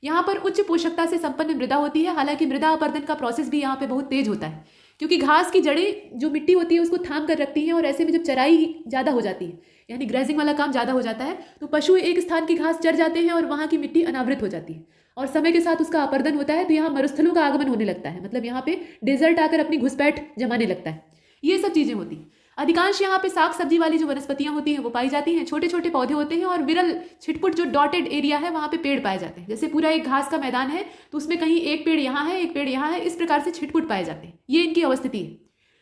यहाँ पर उच्च पोषकता से संपन्न मृदा होती है। हालांकि मृदा अपर्दन का प्रोसेस भी यहाँ पे बहुत तेज होता है, क्योंकि घास की जड़ें जो मिट्टी होती है उसको थाम कर रखती हैं, और ऐसे में जब चराई ज़्यादा हो जाती है, यानी ग्रेजिंग वाला काम ज़्यादा हो जाता है, तो पशु एक स्थान की घास चर जाते हैं और वहाँ की मिट्टी अनावृत हो जाती है, और समय के साथ उसका अपर्दन होता है, तो यहाँ मरुस्थलों का आगमन होने लगता है। मतलब यहाँ पे डेजर्ट आकर अपनी घुसपैठ जमाने लगता है। ये सब चीज़ें होती हैं। अधिकांश यहाँ पे साग सब्जी वाली जो वनस्पतियाँ होती हैं वो पाई जाती हैं। छोटे छोटे पौधे होते हैं, और विरल छिटपुट जो डॉटेड एरिया है वहाँ पे पेड़ पाए जाते हैं। जैसे पूरा एक घास का मैदान है तो उसमें कहीं एक पेड़ यहाँ है, एक पेड़ यहाँ है, इस प्रकार से छिटपुट पाए जाते हैं। ये इनकी अवस्थिति है।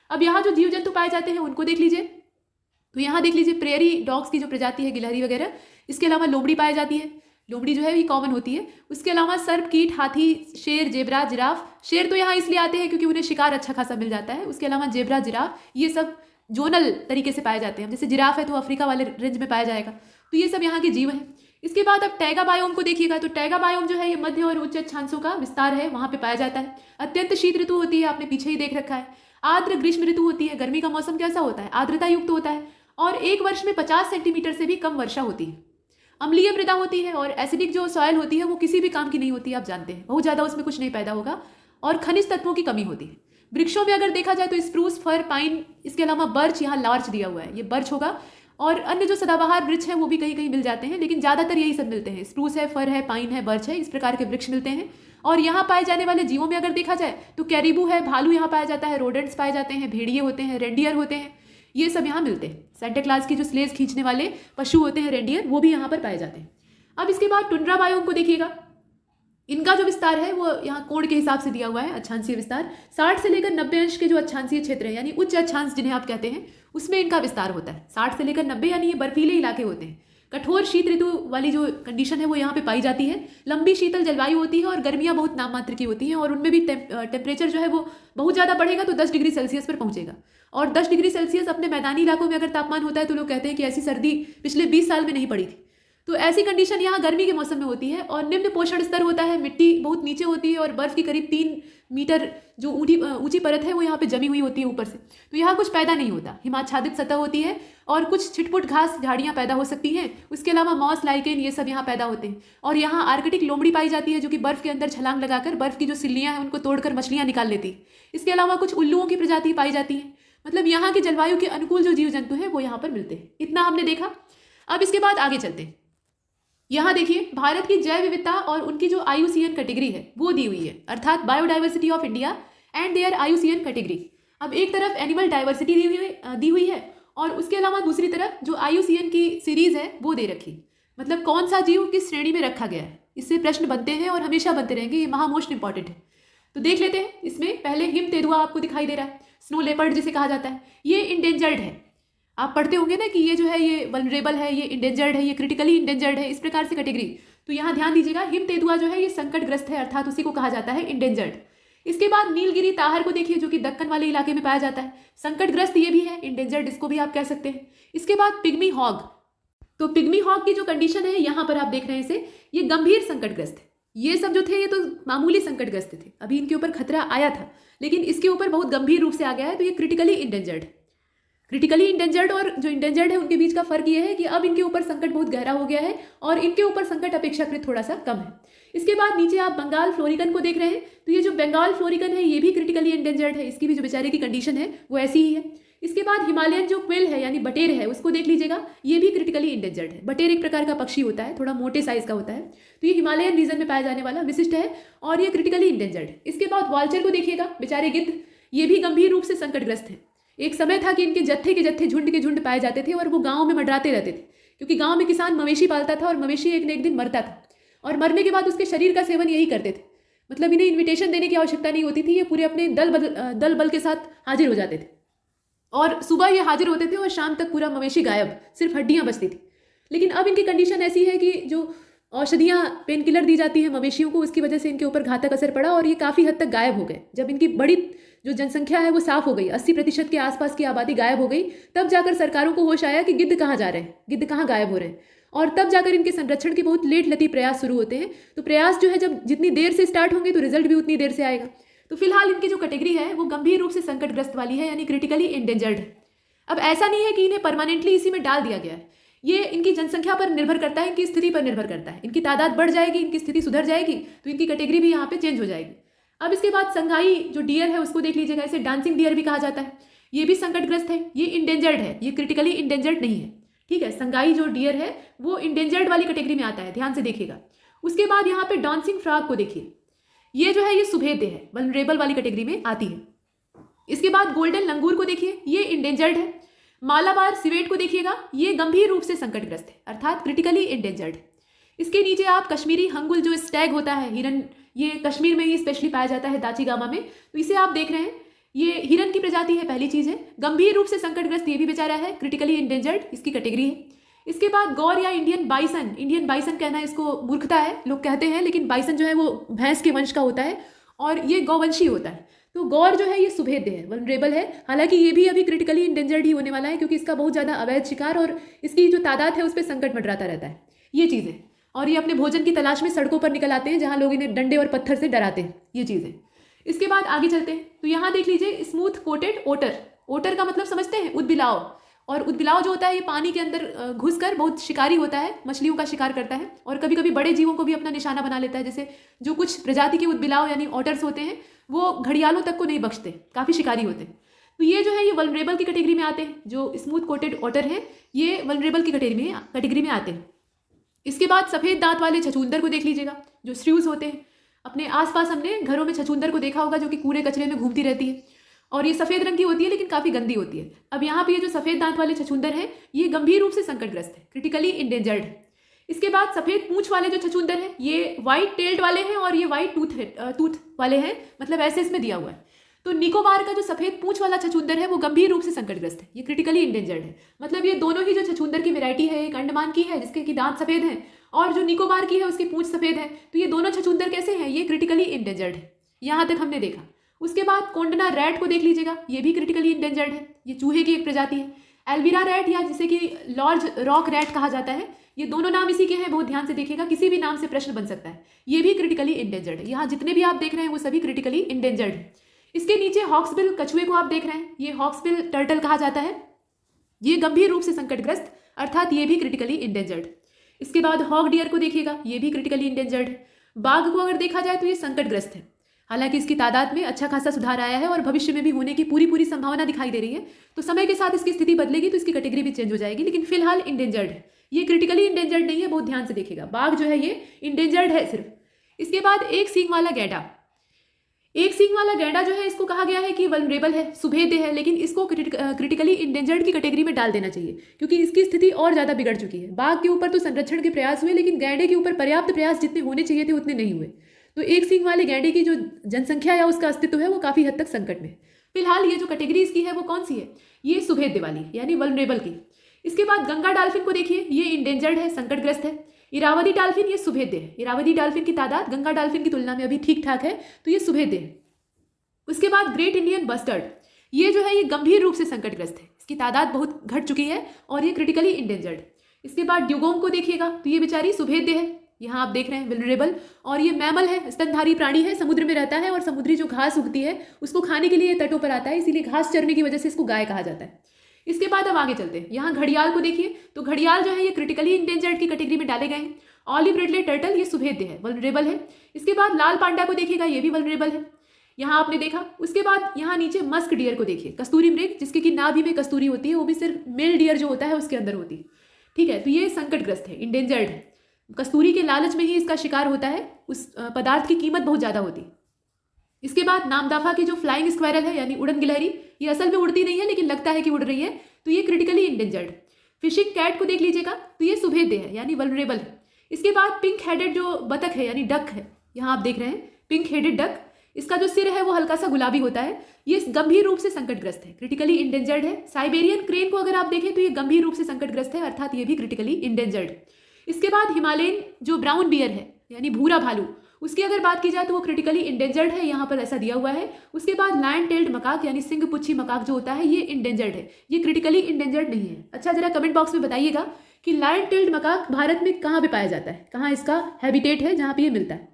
अब यहाँ जो जीव जंतु पाए जाते हैं उनको देख लीजिए। तो यहाँ देख लीजिए प्रेयरी डॉग्स की जो प्रजाति है, गिलहरी वगैरह। इसके अलावा लोमड़ी पाई जाती है। लोमड़ी जो है ये कॉमन होती है। उसके अलावा सर्प, कीट, हाथी, शेर, जेबरा, जिराफ। शेर तो यहाँ इसलिए आते हैं क्योंकि उन्हें शिकार अच्छा खासा मिल जाता है। उसके अलावा जेबरा, जिराफ, ये सब जोनल तरीके से पाए जाते हैं। जैसे जिराफ है तो अफ्रीका वाले रेंज में पाया जाएगा। तो ये सब यहाँ के जीव हैं। इसके बाद अब टैगा बायोम को देखिएगा। तो टैगा बायोम जो है ये मध्य और उच्च अक्षांशों का विस्तार है, वहाँ पे पाया जाता है। अत्यंत शीत ऋतु होती है, आपने पीछे ही देख रखा है। आर्द्र ग्रीष्म ऋतु होती है। गर्मी का मौसम कैसा होता है? आर्द्रता युक्त होता है, और एक वर्ष में 50 सेंटीमीटर से भी कम वर्षा होती है। अम्लीय मृदा होती है, और एसिडिक जो सॉइल होती है वो किसी भी काम की नहीं होती, आप जानते हैं। बहुत ज़्यादा उसमें कुछ नहीं पैदा होगा, और खनिज तत्वों की कमी होती है। वृक्षों में अगर देखा जाए तो स्प्रूस, फर, पाइन, इसके अलावा बर्च, यहाँ लार्च दिया हुआ है, ये बर्च होगा। और अन्य जो सदाबहार वृक्ष हैं वो भी कहीं कहीं मिल जाते हैं, लेकिन ज़्यादातर यही सब मिलते हैं। स्प्रूस है, फर है, पाइन है, बर्च है, इस प्रकार के वृक्ष मिलते हैं। और यहाँ पाए जाने वाले जीवों में अगर देखा जाए तो कैरिबू है, भालू यहाँ पाया जाता है, रोडेंट्स पाए जाते हैं, भेड़िए होते हैं, रेंडियर होते हैं, ये सब यहाँ मिलते हैं। सेंटा क्लास की जो स्लेज खींचने वाले पशु होते हैं, रेंडियर, वो भी यहाँ पर पाए जाते हैं। अब इसके बाद टुंड्रा बायोम को देखिएगा। इनका जो विस्तार है वो यहाँ कोण के हिसाब से दिया हुआ है, अक्षांशीय विस्तार। 60 से लेकर 90 अंश के जो अक्षांशीय क्षेत्र है, यानी उच्च अक्षांश जिन्हें आप कहते हैं, उसमें इनका विस्तार होता है। 60 से लेकर 90 यानी ये बर्फीले इलाके होते हैं। कठोर शीत ऋतु वाली जो कंडीशन है वो यहाँ पे पाई जाती है। लंबी शीतल जलवायु होती है, और गर्मियाँ बहुत नाम मात्र की होती हैं, और उनमें भी टेम्परेचर जो है वो बहुत ज़्यादा बढ़ेगा तो 10 डिग्री सेल्सियस पर पहुँचेगा। और 10 डिग्री सेल्सियस अपने मैदानी इलाकों में अगर तापमान होता है तो लोग कहते हैं कि ऐसी सर्दी पिछले 20 साल में नहीं पड़ी थी। तो ऐसी कंडीशन यहाँ गर्मी के मौसम में होती है। और निम्न पोषण स्तर होता है, मिट्टी बहुत नीचे होती है, और बर्फ की करीब 3 मीटर जो ऊंची परत है वो यहाँ पे जमी हुई होती है ऊपर से। तो यहाँ कुछ पैदा नहीं होता, हिमाच्छादित सतह होती है, और कुछ छिटपुट घास झाड़ियाँ पैदा हो सकती हैं। उसके अलावा मॉस, लाइकेन, ये सब यहाँ पैदा होते हैं। और यहाँ आर्कटिक लोमड़ी पाई जाती है, जो कि बर्फ के अंदर छलांग लगाकर बर्फ की जो सिल्लियाँ हैं उनको तोड़कर मछलियाँ निकाल लेती है। इसके अलावा कुछ उल्लुओं की प्रजाति पाई जाती है। मतलब यहाँ के जलवायु के अनुकूल जो जीव जंतु हैं वो यहाँ पर मिलते हैं। इतना हमने देखा। अब इसके बाद आगे चलते हैं। यहाँ देखिए भारत की जैव विविधता और उनकी जो IUCN कैटेगरी है वो दी हुई है, अर्थात biodiversity of India and their IUCN category. अब एक तरफ एनिमल डाइवर्सिटी दी हुई है, और उसके अलावा दूसरी तरफ जो IUCN की सीरीज है वो दे रखी। मतलब कौन सा जीव किस श्रेणी में रखा गया है, इससे प्रश्न बनते हैं और हमेशा बनते रहेंगे। ये मोस्ट इंपॉर्टेंट है। तो देख लेते हैं। इसमें पहले हिम तेंदुआ आपको दिखाई दे रहा है, स्नो लेपर्ड जिसे कहा जाता है। ये इंडेंजर्ड है। आप पढ़ते होंगे ना कि ये जो है ये वल्नरेबल है, ये इंडेंजर्ड है, ये क्रिटिकली इंडेंजर्ड है, इस प्रकार से कैटेगरी। तो यहाँ ध्यान दीजिएगा, हिम तेंदुआ जो है ये संकटग्रस्त है, अर्थात उसी को कहा जाता है इंडेंजर्ड। इसके बाद नीलगिरी ताहर को देखिए, जो कि दक्कन वाले इलाके में पाया जाता है। संकटग्रस्त ये भी है, इंडेंजर्ड इसको भी आप कह सकते हैं। इसके बाद पिग्मी हॉग। तो पिग्मी हॉग की जो कंडीशन है यहाँ पर आप देख रहे हैं इसे, ये गंभीर संकटग्रस्त है। ये सब जो थे ये तो मामूली संकटग्रस्त थे, अभी इनके ऊपर खतरा आया था, लेकिन इसके ऊपर बहुत गंभीर रूप से आ गया है, तो ये क्रिटिकली इंडेंजर्ड। क्रिटिकली इंडेंजर्ड और जो इंडेंजर्ड है उनके बीच का फर्क ये है कि अब इनके ऊपर संकट बहुत गहरा हो गया है, और इनके ऊपर संकट अपेक्षाकृत थोड़ा सा कम है। इसके बाद नीचे आप बंगाल फ्लोरिकन को देख रहे हैं। तो ये जो बंगाल फ्लोरिकन है ये भी क्रिटिकली इंडेंजर्ड है, इसकी भी जो बेचारे की कंडीशन है वो ऐसी ही है। इसके बाद हिमालयन जो क्विल है यानी बटेर है, उसको देख लीजिएगा, ये भी क्रिटिकली इंडेंजर्ड है। बटेर एक प्रकार का पक्षी होता है, थोड़ा मोटे साइज का होता है, तो ये हिमालयन रीजन में पाया जाने वाला विशिष्ट है, और ये क्रिटिकली इंडेंजर्ड है। इसके बाद वाल्चर को देखिएगा, बेचारे गिद्ध, ये भी गंभीर रूप से संकटग्रस्त है। एक समय था कि इनके जत्थे के जत्थे, झुंड के झुंड पाए जाते थे, और वो गाँव में मंडराते रहते थे, क्योंकि गाँव में किसान मवेशी पालता था, और मवेशी एक न एक दिन मरता था, और मरने के बाद उसके शरीर का सेवन यही करते थे। मतलब इन्हें इन्विटेशन देने की आवश्यकता नहीं होती थी, ये पूरे अपने दल बल के साथ हाजिर हो जाते थे, और सुबह ये हाजिर होते थे और शाम तक पूरा मवेशी गायब, सिर्फ हड्डियां बचती थी। लेकिन अब इनकी कंडीशन ऐसी है कि जो औषधियां, पेन किलर दी जाती हैं मवेशियों को, उसकी वजह से इनके ऊपर घातक असर पड़ा, और ये काफ़ी हद तक गायब हो गए। जब इनकी बड़ी जो जनसंख्या है वो साफ हो गई, 80% के आसपास की आबादी गायब हो गई, तब जाकर सरकारों को होश आया कि गिद्ध कहाँ जा रहे हैं, गिद्ध कहाँ गायब हो रहे हैं, और तब जाकर इनके संरक्षण के बहुत लेट लती प्रयास शुरू होते हैं। तो प्रयास जो है जब जितनी देर से स्टार्ट होंगे तो रिजल्ट भी उतनी देर से आएगा। तो फिलहाल इनकी जो कैटेगरी है वो गंभीर रूप से संकटग्रस्त वाली है, यानी क्रिटिकली इंडेंजर्ड है। अब ऐसा नहीं है कि इन्हें परमानेंटली इसी में डाल दिया गया है, ये इनकी जनसंख्या पर निर्भर करता है, इनकी स्थिति पर निर्भर करता है। इनकी तादाद बढ़ जाएगी, इनकी स्थिति सुधर जाएगी तो इनकी कैटेगरी भी यहाँ पे चेंज हो जाएगी। अब इसके बाद संगाई जो डियर है उसको देख लीजिएगा, इसे डांसिंग डियर भी कहा जाता है। ये भी संकटग्रस्त है, ये इंडेंजर्ड है, ये क्रिटिकली इंडेंजर्ड नहीं है। ठीक है, संगाई जो डियर है वो इंडेंजर्ड वाली कैटेगरी में आता है, ध्यान से देखिएगा। उसके बाद यहाँ पे डांसिंग फ्रॉग को देखिए, ये जो है ये सुभेद्य है, वल्नरेबल वाली कैटेगरी में आती है। इसके बाद गोल्डन लंगूर को देखिए, ये इंडेंजर्ड है। मालाबार सिवेट को देखिएगा, ये गंभीर रूप से संकटग्रस्त है अर्थात क्रिटिकली इंडेंजर्ड। इसके नीचे आप कश्मीरी हंगुल जो स्टैग होता है हिरन, ये कश्मीर में ही स्पेशली पाया जाता है दाचीगामा में, तो इसे आप देख रहे हैं, ये हिरन की प्रजाति है, पहली चीज है। गंभीर रूप से संकटग्रस्त ये भी बेचारा है, क्रिटिकली इंडेंजर्ड इसकी कैटेगरी है। इसके बाद गौर या इंडियन बाइसन कहना इसको मूर्खता है, लोग कहते हैं, लेकिन बाइसन जो है वो भैंस के वंश का होता है और ये गौवंशी होता है। तो गौर जो है ये सुभेद्य है, वल्नरेबल है। हालांकि ये भी अभी क्रिटिकली इंडेंजर्ड ही होने वाला है क्योंकि इसका बहुत ज़्यादा अवैध शिकार और इसकी जो तादाद है उस पर संकट मंडराता रहता है, ये चीज़ें। और ये अपने भोजन की तलाश में सड़कों पर निकल आते हैं जहाँ लोग इन्हें डंडे और पत्थर से डराते हैं, ये चीज़ें। इसके बाद आगे चलते हैं तो यहाँ देख लीजिए स्मूथ कोटेड ओटर। ओटर का मतलब समझते हैं, उदबिलाव। और उदबिलाव जो होता है ये पानी के अंदर घुसकर बहुत शिकारी होता है, मछलियों का शिकार करता है और कभी कभी बड़े जीवों को भी अपना निशाना बना लेता है। जैसे जो कुछ प्रजाति के उदबिलाव यानी ऑटर्स होते हैं वो घड़ियालों तक को नहीं बख्शते, काफ़ी शिकारी होते हैं। तो ये जो है ये वल्नरेबल की कैटेगरी में आते हैं, जो स्मूथ कोटेड ऑटर है ये वल्नरेबल की कैटेगरी में आते हैं। इसके बाद सफ़ेद दांत वाले छछूंदर को देख लीजिएगा, जो श्रीव्स होते हैं। अपने आसपास हमने घरों में छछूंदर को देखा होगा जो कि कूड़े कचरे में घूमती रहती है और ये सफ़ेद रंग की होती है लेकिन काफ़ी गंदी होती है। अब यहाँ पे ये जो सफ़ेद दांत वाले छछूंदर हैं ये गंभीर रूप से संकटग्रस्त है, क्रिटिकली इंडेंजर्ड है। इसके बाद सफ़ेद पूंछ वाले जो छछूंदर हैं ये वाइट टेल्ड वाले हैं और ये वाइट टूथ वाले हैं, मतलब ऐसे इसमें दिया हुआ है। तो निकोबार का जो सफ़ेद पूंछ वाला छछूंदर है वो गंभीर रूप से संकटग्रस्त है, ये क्रिटिकली इंडेंजर्ड है। मतलब ये दोनों ही जो छछूंदर की वैरायटी है, एक अंडमान की है जिसके कि दांत सफ़ेद हैं और जो निकोबार की है उसकी पूंछ सफ़ेद है, तो ये दोनों छछूंदर कैसे हैं, ये क्रिटिकली इंडेंजर्ड है। यहाँ तक हमने देखा। उसके बाद कोंडना रैट को देख लीजिएगा, ये भी क्रिटिकली इंडेंजर्ड है, ये चूहे की एक प्रजाति है। एल्विरा रैट या जिसे कि लॉर्ज रॉक रैट कहा जाता है, ये दोनों नाम इसी के हैं, बहुत ध्यान से देखिएगा, किसी भी नाम से प्रश्न बन सकता है। ये भी क्रिटिकली इंडेंजर्ड है। यहाँ जितने भी आप देख रहे हैं वो सभी क्रिटिकली इंडेंजर्ड है। इसके नीचे हॉक्सबिल कछुए को आप देख रहे हैं, ये हॉक्सबिल टर्टल कहा जाता है, ये गंभीर रूप से संकटग्रस्त अर्थात ये भी क्रिटिकली इंडेंजर्ड। इसके बाद हॉग डियर को देखिएगा, ये भी क्रिटिकली इंडेंजर्ड है। बाघ को अगर देखा जाए तो ये संकटग्रस्त है, हालांकि इसकी तादाद में अच्छा खासा सुधार आया है और भविष्य में भी होने की पूरी संभावना दिखाई दे रही है। तो समय के साथ इसकी स्थिति बदलेगी तो इसकी कैटेगरी भी चेंज हो जाएगी, लेकिन फिलहाल इंडेंजर्ड है, ये क्रिटिकली इंडेंजर्ड नहीं है, बहुत ध्यान से देखिएगा। बाघ जो है ये इंडेंजर्ड है सिर्फ। इसके बाद एक सींग वाला गैंडा, एक सींग वाला गैंडा जो है इसको कहा गया है कि वल्नरेबल है, सुभेद्य है, लेकिन इसको क्रिटिकली इंडेंजर्ड की कैटेगरी में डाल देना चाहिए क्योंकि इसकी स्थिति और ज़्यादा बिगड़ चुकी है। बाघ के ऊपर तो संरक्षण के प्रयास हुए लेकिन गैंडे के ऊपर पर्याप्त प्रयास जितने होने चाहिए थे उतने नहीं हुए। तो एक सींग वाले गैंडे की जो जनसंख्या या उसका अस्तित्व है वो काफ़ी हद तक संकट में। फिलहाल ये जो कैटेगरी इसकी है वो कौन सी है, ये सुभेद्य वाली यानी वल्नरेबल की। इसके बाद गंगा डाल्फिन को देखिए, ये इंडेंजर्ड है, संकटग्रस्त है। इरावदी डाल्फिन ये सुभेद्य है, इरावदी डाल्फिन की तादाद गंगा डाल्फिन की तुलना में अभी ठीक ठाक है, तो ये सुभेद्य है। उसके बाद ग्रेट इंडियन बस्टर्ड, ये जो है ये गंभीर रूप से संकटग्रस्त है, इसकी तादाद बहुत घट चुकी है और ये क्रिटिकली इंडेंजर्ड। इसके बाद ड्यूगोंग को देखिएगा तो ये बेचारी सुभेद्य है, यहाँ आप देख रहे हैं वल्नरेबल, और ये मैमल है, स्तनधारी प्राणी है, समुद्र में रहता है और समुद्री जो घास उगती है उसको खाने के लिए ये तटों पर आता है, इसीलिए घास चरने की वजह से इसको गाय कहा जाता है। इसके बाद अब आगे चलते हैं, यहाँ घड़ियाल को देखिए तो घड़ियाल जो है ये क्रिटिकली इंडेंजर्ड की कैटेगरी में डाले गए हैं। ऑलिव रिडले टर्टल ये सुभेद्य है, वल्नरेबल है। इसके बाद लाल पांडा को देखिएगा, ये भी वल्नरेबल है, यहाँ आपने देखा। उसके बाद यहाँ नीचे मस्क डियर को देखिए, कस्तूरी मृग जिसके कि नाभि में कस्तूरी होती है, वो भी सिर्फ मेल डियर जो होता है उसके अंदर होती है, ठीक है। तो ये संकटग्रस्त है, इंडेंजर्ड है, कस्तूरी के लालच में ही इसका शिकार होता है, उस पदार्थ की कीमत बहुत ज़्यादा होती है। इसके बाद नामदाफा की जो फ्लाइंग स्क्वायरल है यानी उड़न गिलहरी, ये असल में उड़ती नहीं है लेकिन लगता है कि उड़ रही है, तो ये क्रिटिकली इंडेंजर्ड। फिशिंग कैट को देख लीजिएगा तो ये सुभेद्य है यानी वल्नरेबल है। इसके बाद पिंक हेडेड जो बतख है यानी डक है, यहाँ आप देख रहे हैं पिंक हेडेड डक, इसका जो सिर है वो हल्का सा गुलाबी होता है, ये गंभीर रूप से संकटग्रस्त है, क्रिटिकली इंडेंजर्ड है। साइबेरियन क्रेन को अगर आप देखें तो ये गंभीर रूप से संकटग्रस्त है अर्थात ये भी क्रिटिकली इंडेंजर्ड। इसके बाद हिमालयन जो ब्राउन बियर है यानी भूरा भालू, उसकी अगर बात की जाए तो वो क्रिटिकली इंडेंजर्ड है, यहाँ पर ऐसा दिया हुआ है। उसके बाद लायन टेल्ड मकाक यानी सिंह पुच्छी मकाक जो होता है ये इंडेंजर्ड है, ये क्रिटिकली इंडेंजर्ड नहीं है। अच्छा जरा कमेंट बॉक्स में बताइएगा कि लायन टेल्ड मकाक भारत में कहाँ पे पाया जाता है, कहाँ इसका हैबिटेट है जहाँ पे ये मिलता है।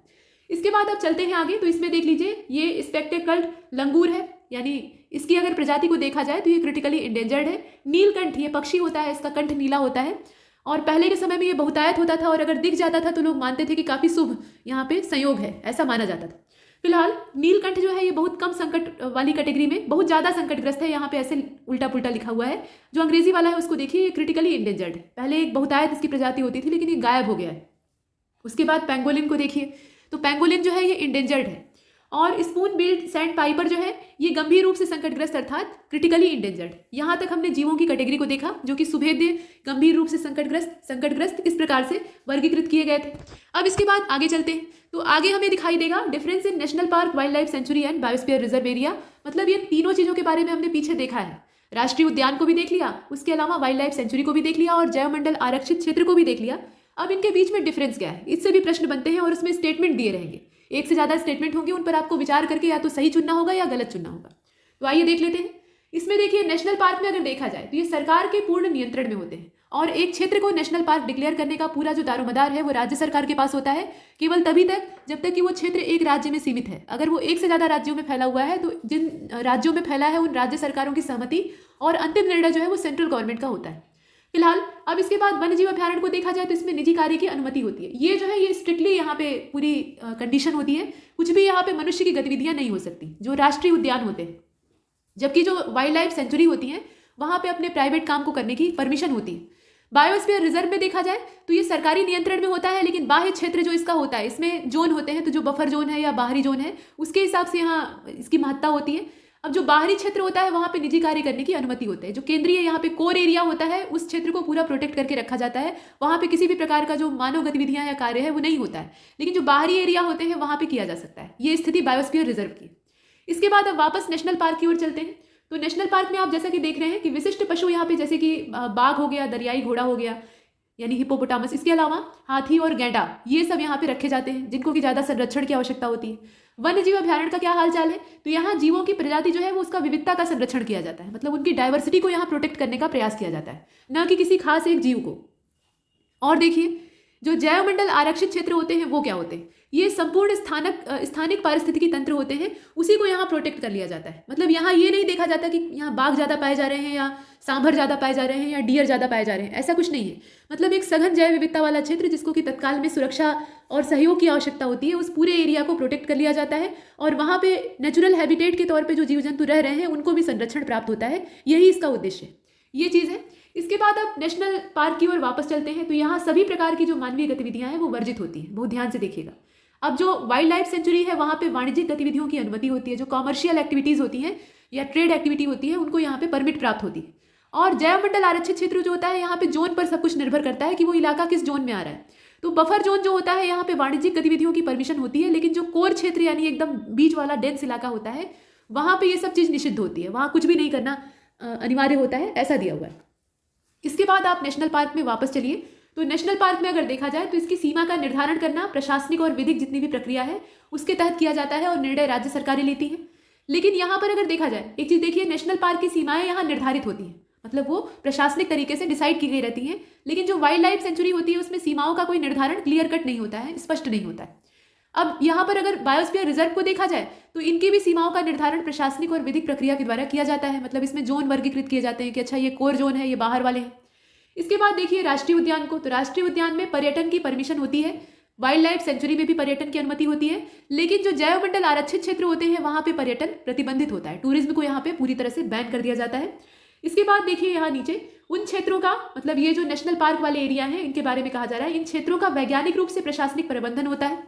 इसके बाद अब चलते हैं आगे, तो इसमें देख लीजिए ये स्पेक्टेकल्ड लंगूर है, यानी इसकी अगर प्रजाति को देखा जाए तो ये क्रिटिकली इंडेंजर्ड है। नीलकंठ ये पक्षी होता है, इसका कंठ नीला होता है। और पहले के समय में ये बहुतायत होता था और अगर दिख जाता था तो लोग मानते थे कि काफ़ी शुभ यहाँ पे संयोग है, ऐसा माना जाता था। फिलहाल नीलकंठ जो है ये बहुत कम संकट वाली कैटेगरी में बहुत ज़्यादा संकटग्रस्त है। यहाँ पे ऐसे उल्टा पुल्टा लिखा हुआ है। जो अंग्रेजी वाला है उसको देखिए, ये क्रिटिकली इंडेंजर्ड है। पहले एक बहुतायत इसकी प्रजाति होती थी लेकिन ये गायब हो गया है। उसके बाद पेंगोलिन को देखिए, तो पेंगोलिन जो है ये इंडेंजर्ड है। और स्पून बिल्ड सैंड पाइपर जो है ये गंभीर रूप से संकटग्रस्त अर्थात क्रिटिकली इंडेंजर्ड। यहाँ तक हमने जीवों की कैटेगरी को देखा जो कि सुभेद्य, गंभीर रूप से संकटग्रस्त इस प्रकार से वर्गीकृत किए गए थे। अब इसके बाद आगे चलते हैं, तो आगे हमें दिखाई देगा difference in national park, wild life sanctuary and biosphere reserve area. मतलब ये तीनों चीज़ों के बारे में हमने पीछे देखा है। राष्ट्रीय उद्यान को भी देख लिया, उसके अलावा वाइल्ड लाइफ सेंचुरी को भी देख लिया और जैवमंडल आरक्षित क्षेत्र को भी देख लिया। अब इनके बीच में डिफरेंस क्या है, इससे भी प्रश्न बनते हैं और उसमें स्टेटमेंट दिए रहेंगे। एक से ज़्यादा स्टेटमेंट होंगे, उन पर आपको विचार करके या तो सही चुनना होगा या गलत चुनना होगा। तो आइए देख लेते हैं। इसमें देखिए, नेशनल पार्क में अगर देखा जाए तो ये सरकार के पूर्ण नियंत्रण में होते हैं और एक क्षेत्र को नेशनल पार्क डिक्लेयर करने का पूरा जो दारोमदार है वो राज्य सरकार के पास होता है, केवल तभी तक जब तक कि वो क्षेत्र एक राज्य में सीमित है। अगर वो एक से ज़्यादा राज्यों में फैला हुआ है तो जिन राज्यों में फैला है उन राज्य सरकारों की सहमति और अंतिम निर्णय जो है वो सेंट्रल गवर्नमेंट का होता है। फिलहाल अब इसके बाद वन्य जीव अभ्यारण्य को देखा जाए तो इसमें निजी कार्य की अनुमति होती है। ये जो है ये स्ट्रिक्टली यहाँ पे पूरी कंडीशन होती है, कुछ भी यहाँ पे मनुष्य की गतिविधियाँ नहीं हो सकती जो राष्ट्रीय उद्यान होते हैं। जबकि जो वाइल्ड लाइफ सेंचुरी होती है वहाँ पे अपने प्राइवेट काम को करने की परमिशन होती है। बायोस्फीयर रिजर्व में देखा जाए तो ये सरकारी नियंत्रण में होता है, लेकिन बाह्य क्षेत्र जो इसका होता है इसमें जोन होते हैं, तो जो बफर जोन है या बाहरी जोन है उसके हिसाब से यहाँ इसकी महत्ता होती है। अब जो बाहरी क्षेत्र होता है वहाँ पे निजी कार्य करने की अनुमति होती है। जो केंद्रीय यहाँ पे कोर एरिया होता है उस क्षेत्र को पूरा प्रोटेक्ट करके रखा जाता है, वहाँ पे किसी भी प्रकार का जो मानव गतिविधियाँ या कार्य है वो नहीं होता है, लेकिन जो बाहरी एरिया होते हैं वहाँ पे किया जा सकता है। ये स्थिति बायोस्फीयर रिजर्व की। इसके बाद अब वापस नेशनल पार्क की ओर चलते हैं। तो नेशनल पार्क में आप जैसा कि देख रहे हैं कि विशिष्ट पशु यहाँ पे जैसे कि बाघ हो गया, दरियाई घोड़ा हो गया यानी हिप्पोपोटामस, इसके अलावा हाथी और गैंडा, ये सब यहाँ पे रखे जाते हैं जिनको कि ज़्यादा संरक्षण की आवश्यकता होती है। वन्य जीव अभ्यारण्य का क्या हाल चाल है, तो यहाँ जीवों की प्रजाति जो है वो उसका विविधता का संरक्षण किया जाता है, मतलब उनकी डाइवर्सिटी को यहाँ प्रोटेक्ट करने का प्रयास किया जाता है, न कि किसी खास एक जीव को। और देखिए, जो जैवमंडल आरक्षित क्षेत्र होते हैं वो क्या होते हैं, ये संपूर्ण स्थानिक पारिस्थितिकी तंत्र होते हैं, उसी को यहाँ प्रोटेक्ट कर लिया जाता है। मतलब यहाँ ये नहीं देखा जाता कि यहाँ बाघ ज़्यादा पाए जा रहे हैं या सांभर ज़्यादा पाए जा रहे हैं या डियर ज़्यादा पाए जा रहे हैं, ऐसा कुछ नहीं है। मतलब एक सघन जैव विविधता वाला क्षेत्र जिसको कि तत्काल में सुरक्षा और सहयोग की आवश्यकता होती है, उस पूरे एरिया को प्रोटेक्ट कर लिया जाता है और वहाँ पे नेचुरल हैबिटेट के तौर पर जो जीव जंतु रह रहे हैं उनको भी संरक्षण प्राप्त होता है। यही इसका उद्देश्य है, ये चीज़ है। इसके बाद अब नेशनल पार्क की ओर वापस चलते हैं। तो यहाँ सभी प्रकार की जो मानवीय गतिविधियाँ हैं वो वर्जित होती हैं, बहुत ध्यान से देखिएगा। अब जो वाइल्ड लाइफ सेंचुरी है वहाँ पे वाणिज्यिक गतिविधियों की अनुमति होती है, जो कॉमर्शियल एक्टिविटीज़ होती हैं या ट्रेड एक्टिविटी होती है उनको यहाँ पे परमिट प्राप्त होती है। और जैवमंडल आरक्षित क्षेत्र जो होता है यहाँ पे जोन पर सब कुछ निर्भर करता है कि वो इलाका किस जोन में आ रहा है। तो बफर जोन जो होता है यहाँ पे वाणिज्यिक गतिविधियों की परमिशन होती है, लेकिन जो कोर क्षेत्र यानी एकदम बीच वाला डेंस इलाका होता है वहाँ पे ये सब चीज़ निषिद्ध होती है, वहाँ कुछ भी नहीं करना अनिवार्य होता है, ऐसा दिया हुआ है। इसके बाद आप नेशनल पार्क में वापस चलिए। तो नेशनल पार्क में अगर देखा जाए तो इसकी सीमा का निर्धारण करना प्रशासनिक और विधिक जितनी भी प्रक्रिया है उसके तहत किया जाता है और निर्णय राज्य सरकारें लेती हैं। लेकिन यहाँ पर अगर देखा जाए एक चीज़ देखिए, नेशनल पार्क की सीमाएं यहाँ निर्धारित होती हैं, मतलब वो प्रशासनिक तरीके से डिसाइड की गई रहती हैं। लेकिन जो वाइल्ड लाइफ सेंचुरी होती है उसमें सीमाओं का कोई निर्धारण क्लियर कट नहीं होता है, स्पष्ट नहीं होता है। अब यहाँ पर अगर बायोस्फीयर रिजर्व को देखा जाए तो इनकी भी सीमाओं का निर्धारण प्रशासनिक और विधिक प्रक्रिया के द्वारा किया जाता है। मतलब इसमें जोन वर्गीकृत किए जाते हैं कि अच्छा ये कोर जोन है, ये बाहर वाले हैं। इसके बाद देखिए राष्ट्रीय उद्यान को, तो राष्ट्रीय उद्यान में पर्यटन की परमिशन होती है, वाइल्ड लाइफ सेंचुरी में भी पर्यटन की अनुमति होती है, लेकिन जो जैवमंडल आरक्षित क्षेत्र होते हैं वहाँ पे पर्यटन प्रतिबंधित होता है, टूरिज्म को यहाँ पे पूरी तरह से बैन कर दिया जाता है। इसके बाद देखिए यहाँ नीचे उन क्षेत्रों का, मतलब ये जो नेशनल पार्क वाले एरिया हैं इनके बारे में कहा जा रहा है, इन क्षेत्रों का वैज्ञानिक रूप से प्रशासनिक प्रबंधन होता है।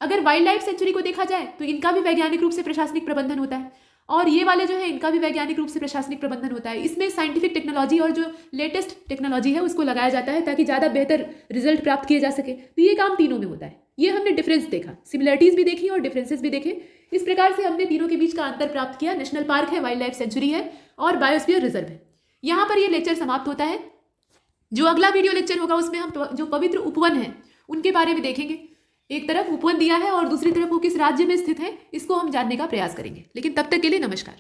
अगर वाइल्ड लाइफ सेंचुरी को देखा जाए तो इनका भी वैज्ञानिक रूप से प्रशासनिक प्रबंधन होता है, और ये वाले जो है इनका भी वैज्ञानिक रूप से प्रशासनिक प्रबंधन होता है। इसमें साइंटिफिक टेक्नोलॉजी और जो लेटेस्ट टेक्नोलॉजी है उसको लगाया जाता है ताकि ज़्यादा बेहतर रिजल्ट प्राप्त किए जा सके। तो ये काम तीनों में होता है। ये हमने डिफरेंस देखा, सिमिलरिटीज़ भी देखी और डिफरेंसेस भी देखे। इस प्रकार से हमने तीनों के बीच का अंतर प्राप्त किया। नेशनल पार्क है, वाइल्ड लाइफ सेंचुरी है और बायोस्फीयर रिजर्व है। यहाँ पर ये लेक्चर समाप्त होता है। जो अगला वीडियो लेक्चर होगा उसमें हम जो पवित्र उपवन है उनके बारे में देखेंगे। एक तरफ उपवन दिया है और दूसरी तरफ वो किस राज्य में स्थित है इसको हम जानने का प्रयास करेंगे। लेकिन तब तक के लिए नमस्कार।